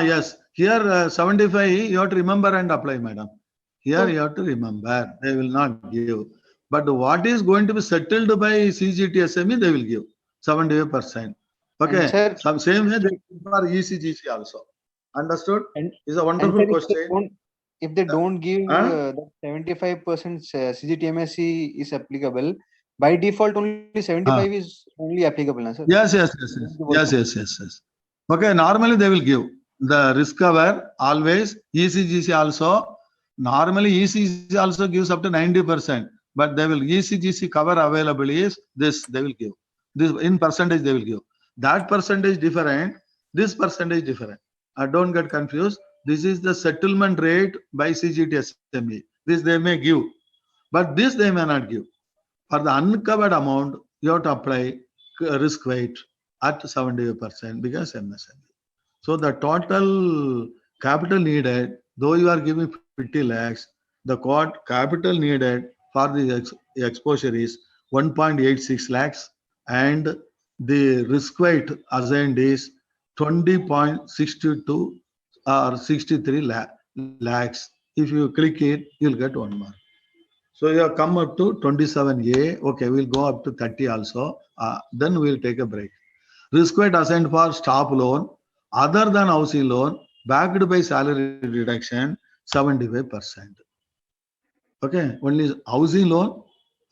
Yes. Here 75 you have to remember and apply, madam. Here you have to remember. They will not give. But what is going to be settled by CGT SME, they will give 75%. Okay. Sir, Some same way they for ECGC also. Understood? It's a wonderful question. If they don't give the 75% CGTMSE is applicable, by default only 75 is only applicable, na, sir? Yes. Okay, normally they will give the risk cover always. ECGC also, normally ECGC also gives up to 90%, but they will ECGC cover available is this, they will give. This in percentage they will give. That percentage different, this percentage different. Don't get confused. This is the settlement rate by CGT SME. This they may give, but this they may not give. For the uncovered amount, you have to apply risk weight at 75% because MSME. So the total capital needed, though you are giving 50 lakhs, the capital needed for the exposure is 1.86 lakhs and the risk weight assigned is 20.62 or 63 lakhs. If you click it, you'll get 1 mark. So you have come up to 27A. Okay, we'll go up to 30 also. Then we'll take a break. Risk weight assigned for staff loan, other than housing loan, backed by salary reduction, 75%. Okay, only housing loan.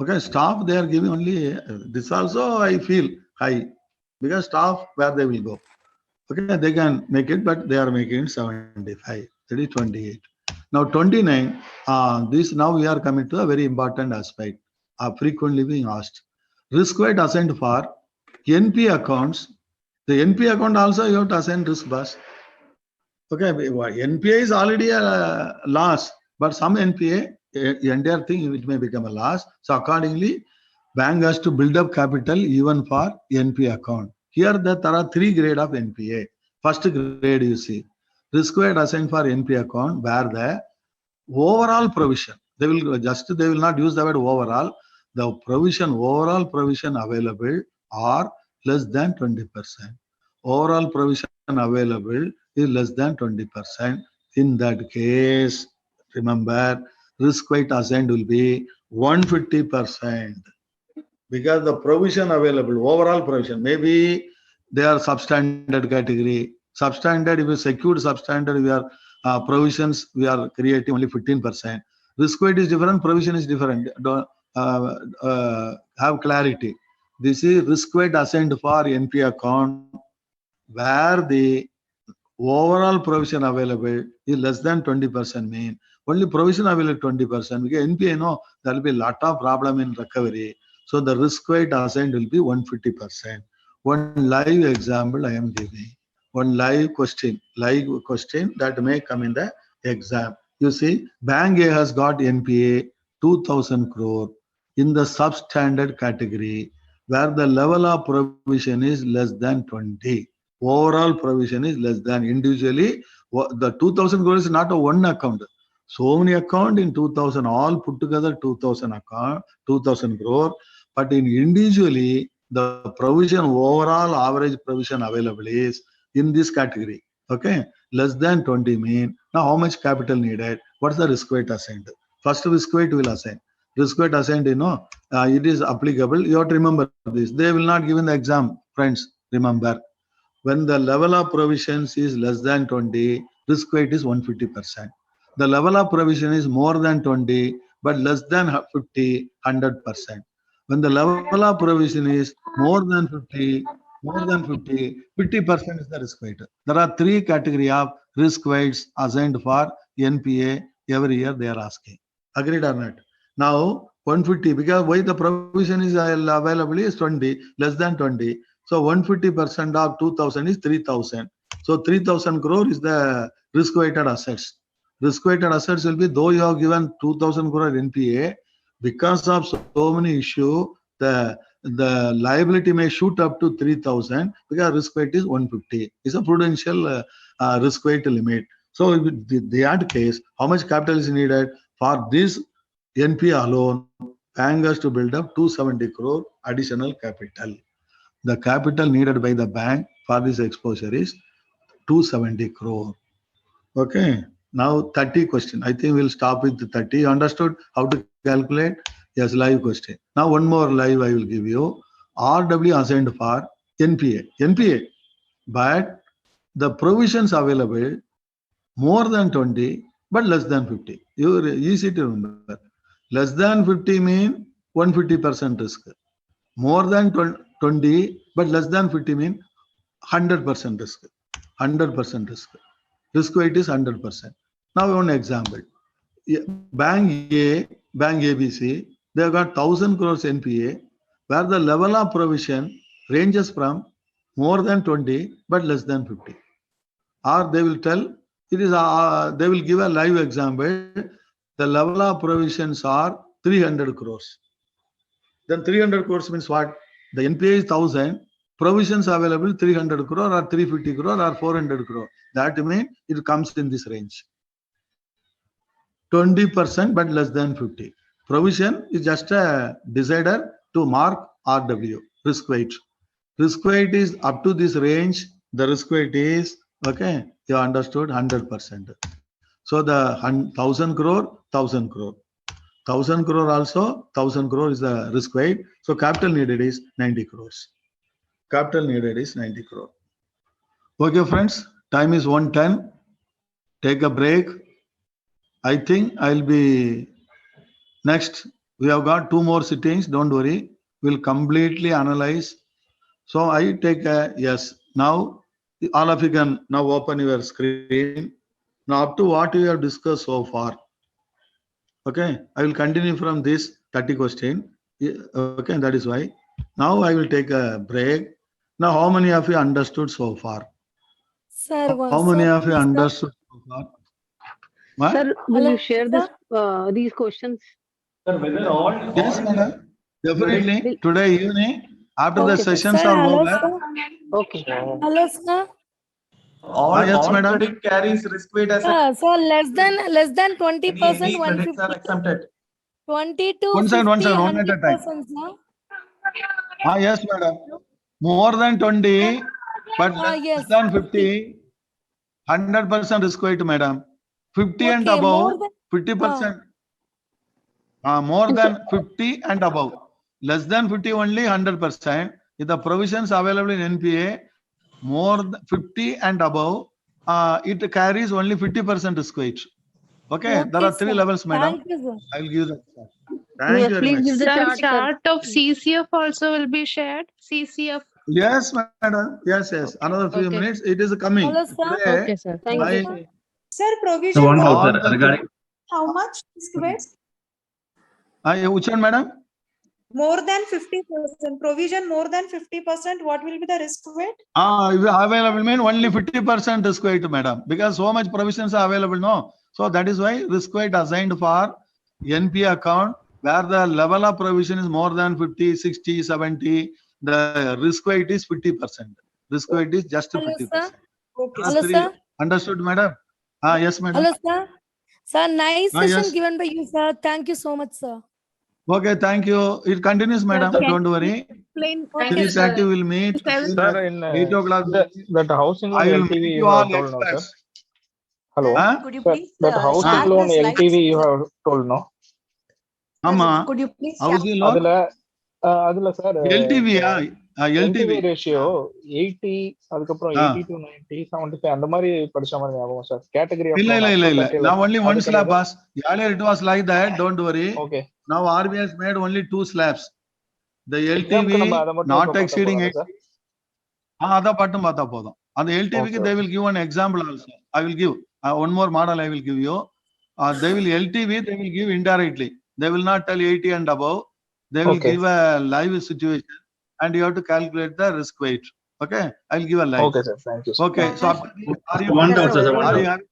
Okay, staff they are giving only this also I feel high because staff where they will go. Okay, they can make it, but they are making 75. That is 28. Now 29. This now we are coming to a very important aspect. Frequently being asked. Risk weight assigned for NP accounts. The NP account also you have to assign risk bus. Okay, NPA is already a loss, but some NPA, the entire thing it may become a loss. So accordingly, bank has to build up capital even for NPA account. Here there are 3 grades of NPA. First grade you see, risk weight assigned for NPA account where the overall provision, they will not use the word overall, the overall provision available are less than 20%. Overall provision available is less than 20%. In that case, remember, risk weight assigned will be 150%. Because the provision available, overall provision, maybe they are substandard category. Substandard, if you secured substandard, we are provisions, we are creating only 15%. Risk weight is different, provision is different. Have clarity. This is risk weight assigned for NP account where the overall provision available is less than 20% mean. Only provision available 20%. Because NPA, there will be a lot of problem in recovery. So the risk weight assigned will be 150%. One live example I am giving. One live question that may come in the exam. You see, Bank A has got NPA 2,000 crore in the substandard category where the level of provision is less than 20. Overall provision is less than individually. The 2,000 crore is not a one account. So many account in 2000, all put together 2000 account, 2000 crore. But in individually, the provision overall average provision available is in this category. Okay, less than 20 mean. Now how much capital needed? What's the risk weight assigned? First risk weight will assign. Risk weight assigned, it is applicable. You have to remember this. They will not give in the exam, friends. Remember, when the level of provisions is less than 20, risk weight is 150%. The level of provision is more than 20, but less than 50, 100%. When the level of provision is more than 50, 50% is the risk weight. There are three categories of risk weights assigned for NPA every year they are asking. Agreed or not? Now, 150, because why the provision is available is 20, less than 20. So 150% of 2000 is 3000. So 3000 crore is the risk weighted assets. Risk weighted assets will be, though you have given 2000 crore NPA, because of so many issues, the liability may shoot up to 3000 because risk weight is 150. It's a prudential risk weight limit. So the case, how much capital is needed for this NPA alone? Bank has to build up 270 crore additional capital. The capital needed by the bank for this exposure is 270 crore. Okay. Now 30 question. I think we'll stop with the 30. You understood how to calculate? Yes, live question. Now one more live I will give you. RW assigned for NPA. But the provisions available more than 20, but less than 50. You easy to remember. Less than 50 mean 150% risk. More than 20, but less than 50 mean 100% risk. 100% risk. Risk weight is 100%. Now one example. Bank A, Bank ABC, they have got 1000 crores NPA, where the level of provision ranges from more than 20, but less than 50. Or they will tell, it is they will give a live example. The level of provisions are 300 crores. Then 300 crores means what? The NPA is 1000, provisions available 300 crore or 350 crore or 400 crore. That means it comes in this range. 20%, but less than 50. Provision is just a decider to mark RW, risk weight. Risk weight is up to this range. The risk weight is, okay, you understood, 100%. So the 1000 crore, 1000 crore. 1000 crore also, 1000 crore is the risk weight. So capital needed is 90 crores. Capital needed is 90 crore. Okay, friends, time is 1:10. Take a break. I think I'll be next. We have got 2 more sittings. Don't worry. We'll completely analyze. So I take a yes. Now, all of you can now open your screen. Now, up to what we have discussed so far. Okay, I will continue from this 30 question. Okay, that is why. Now I will take a break. Now, how many of you understood so far? Sir, How many of you understood so far? What? Sir, will you share this these questions? Sir, whether all Yes, madam. Definitely. Today evening, after the Okay, sessions sir, are hello, over. sir. Okay. Hello, sir. Yes, madam. credit carries risk weight as So less than 20%, any credits 150. are exempted. 20 to One 50, second, one at a time. 100%, sir. Yes, madam. More than 20, but less Yes, than 50, 100% risk weight, madam. 50 and Okay, more above, than 50%. More than 50 and above. Less than 50 only 100%. If the provisions available in NPA, more than 50 and above, it carries only 50% risk weight. Okay, there are 3 sir. levels, madam. Thank you, sir. I will give that. Thank Yes, you very please much. give the Sir, chart. chart of CCF also will be shared. CCF. Yes, madam. Yes. Another few minutes. It is coming. Hello, sir. Today, Okay, sir. Thank my, you, sir. Sir, provision One more doubt, all sir, regarding how much risk weight? which one, madam? More than 50%. Provision more than 50%. What will be the risk weight? Available mean only 50% risk weight, madam. Because so much provisions are available, no. So that is why risk weight assigned for NPA account, where the level of provision is more than 50, 60, 70, the risk weight is 50%. Risk weight is just Hello, 50%. sir. Okay. Hello, sir. Understood, madam? Yes, madam. Hello, sir. Sir, nice Ah, session yes. given by you, sir. Thank you so much, sir. Okay, thank you. It continues, madam. can Don't worry. Explain Okay, Till it's sir. active, we'll meet. Sir, in 8 o'clock. that housing loan I will LTV meet you you all have told no, sir. experts. Hello. Huh? Could you Sir, please that housing share loan the slides? LTV you have told no. Ama. Could you please share? Housing loan. அதுல sir LTV, LTV LTV. Ratio 80 அதுக்கப்புறம் 80 to 90 75 அந்த மாதிரி படிச்ச மாதிரி ஞாபகம் sir category of இல்ல. Now only one slab pass. Earlier it was like that. Don't worry. Okay. Now RBI has made only 2 slabs. The Exam LTV நம்ம அத மட்டும் not இப்ப exceeding பார்த்தா 8. அத மட்டும் பார்த்தா போதும். அந்த LTV க்கு they will give an example also. I will give one more model I will give you. They will LTV they will give indirectly. They will not tell 80 and above. They will give a live situation and you have to calculate the risk weight. Okay, I'll give a live. Okay sir, thank you. Okay, so are you One doubt, sir. One doubt.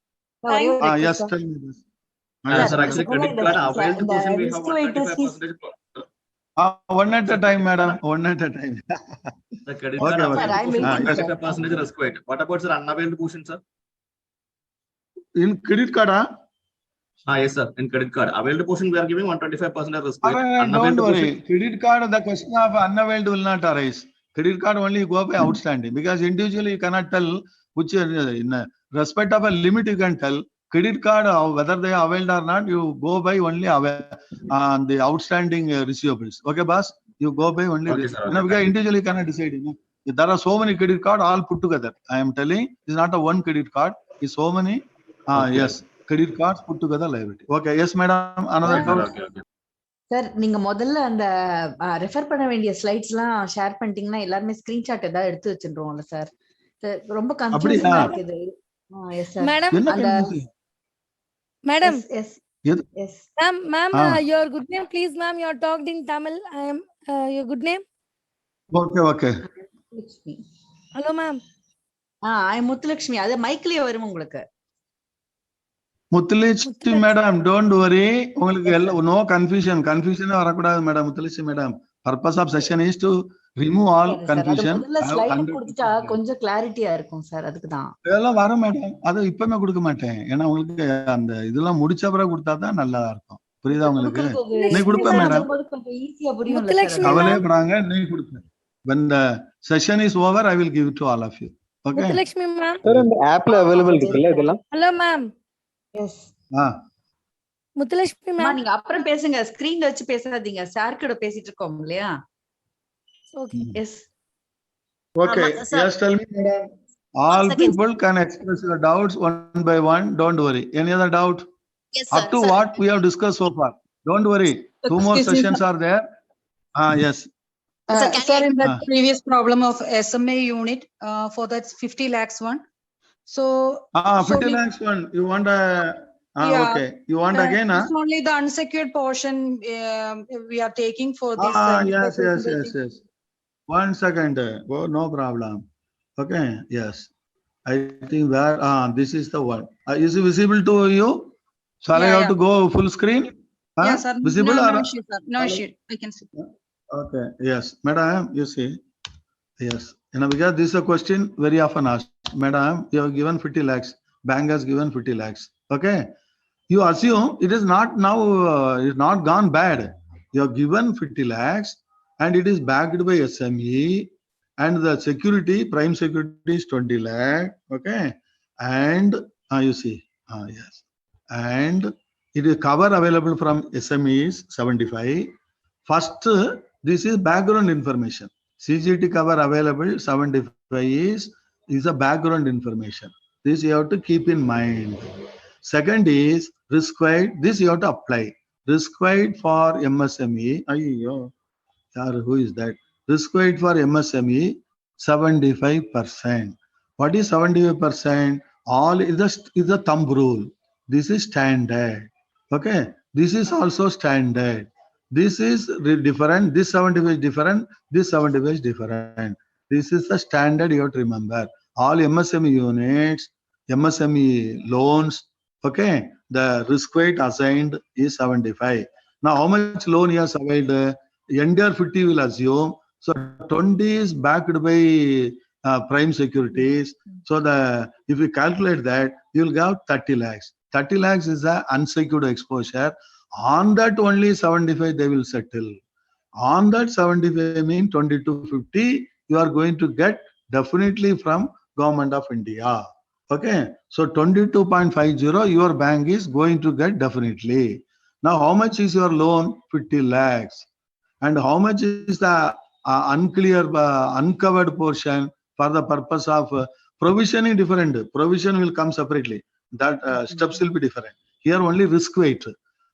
yes, tell me this. Sir, actually, credit card availed portion we have 135%. One at a time, madam. One at a time. The credit card availed portion 135% risk weight. What about sir unavailed portion, sir? In credit card, Yes, sir. In credit card, availed portion we are giving 125% risk weight. Don't worry. Credit card, the question of unavailed will not arise. Credit card only go by outstanding because individually you cannot tell which in respect of a limit you can tell. Credit card, whether they are availed or not, you go by only the outstanding receivables. Okay, boss? You go by only. Okay, sir. Okay, because individually you cannot decide. There are so many credit cards all put together. I am telling, it's not a one credit card. It's so many. Yes. Credit cards put together liability. Okay, yes, madam. Another doubt. Sir நீங்க முதல்ல அந்த refer பண்ண வேண்டிய slides எல்லாம் share பண்ணிட்டீங்கன்னா எல்லாருமே screenshot ஏதாவது எடுத்து வச்சிருவோம்ல சார். ரொம்ப கன்ஃபியூசிங்கா இருக்குது. Yes sir. Madam madam yes ma'am your good name please ma'am, you are talked in Tamil. I am your good name. Okay. Hello ma'am. I am Muthulakshmi. அது மைக்லயே வரும் உங்களுக்கு. Muthulishti madam, don't worry. உங்களுக்கு no confusion வரக்கூடாது madam. Muthulishti madam, purpose of session is to remove all confusion. முதல்ல slide கொடுத்தா கொஞ்சம் கிளாரிட்டியா இருக்கும் sir. அதுக்கு தான் இதெல்லாம் வரும் மேடம். அது இப்பமே கொடுக்க மாட்டேன். ஏன்னா உங்களுக்கு அந்த இதெல்லாம் முடிச்ச பிறகு கொடுத்தா தான் நல்லா இருக்கும். புரியுதா உங்களுக்கு? நீ கொடுப்பேன் மேடம். கொஞ்சம் ஈஸியா புரியும் சார். கவலைப்படாங்க, நீ கொடுப்பேன். When the session is over, I will give it to all of you. Okay. Muthulakshmi ma'am. Sir இந்த ஆப்ல அவேலபிள் இருக்குல்ல இதெல்லாம்? Hello ma'am. S. Muthulakshmi ma'am, நீங்க அப்புறம் பேசுங்க. ஸ்கிரீன்ல வச்சு பேசாதீங்க. சார் கூட பேசிட்டு இருக்கோம் இல்லையா? Okay. Yes. Okay. Yes, tell me, madam. All people can express your doubts one by one. Don't worry. Any other doubt? Yes, sir. Up to what we have discussed so far. Don't worry. Two more sessions are there. Yes. Sir, in that previous problem of SMA unit, for that 50 lakhs one. So 50 lakhs one. You want a okay. You want again? It's only the unsecured portion we are taking for this. Yes. 1 second. Oh, no problem. Okay. Yes. I think where this is the one. Is it visible to you? Shall I have to go full screen? Yes, sir. Visible no or issue, sir. No issue. I can see. Okay. Yes, madam. You see. Yes. Because this is a question very often asked. Madam, you have given 50 lakhs. Bank has given 50 lakhs. Okay. You assume it is not now. It's not gone bad. You have given 50 lakhs. And it is backed by SME, and the security, prime security is 20 lakh, okay? And you see, yes. And it is cover available from SME is 75. First, this is background information. CGT cover available 75 is a background information. This you have to keep in mind. Second is risk weight. This you have to apply. Risk weight for MSME. Who is that? Risk weight for MSME 75%. What is 75%? All is a thumb rule. This is standard. Okay. This is also standard. This is different. This 75 is different. This 75 is different. This is the standard you have to remember. All MSME units, MSME loans. Okay. The risk weight assigned is 75. Now, how much loan he has availed? NDR 50 will assume. So 20 is backed by prime securities. So if you calculate that, you will get 30 lakhs. 30 lakhs is the unsecured exposure. On that only 75 they will settle. On that 75 mean 2250 you are going to get definitely from Government of India. Okay, so 22.50 your bank is going to get definitely. Now how much is your loan? 50 lakhs. And how much is the unclear, uncovered portion for the purpose of provisioning different. Provision will come separately. That steps will be different. Here only risk weight.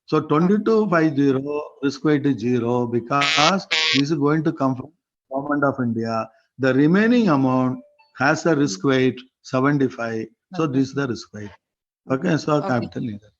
So 2250 risk weight is 0 because this is going to come from Government of India. The remaining amount has a risk weight 75. So this is the risk weight. Okay, so capital needed.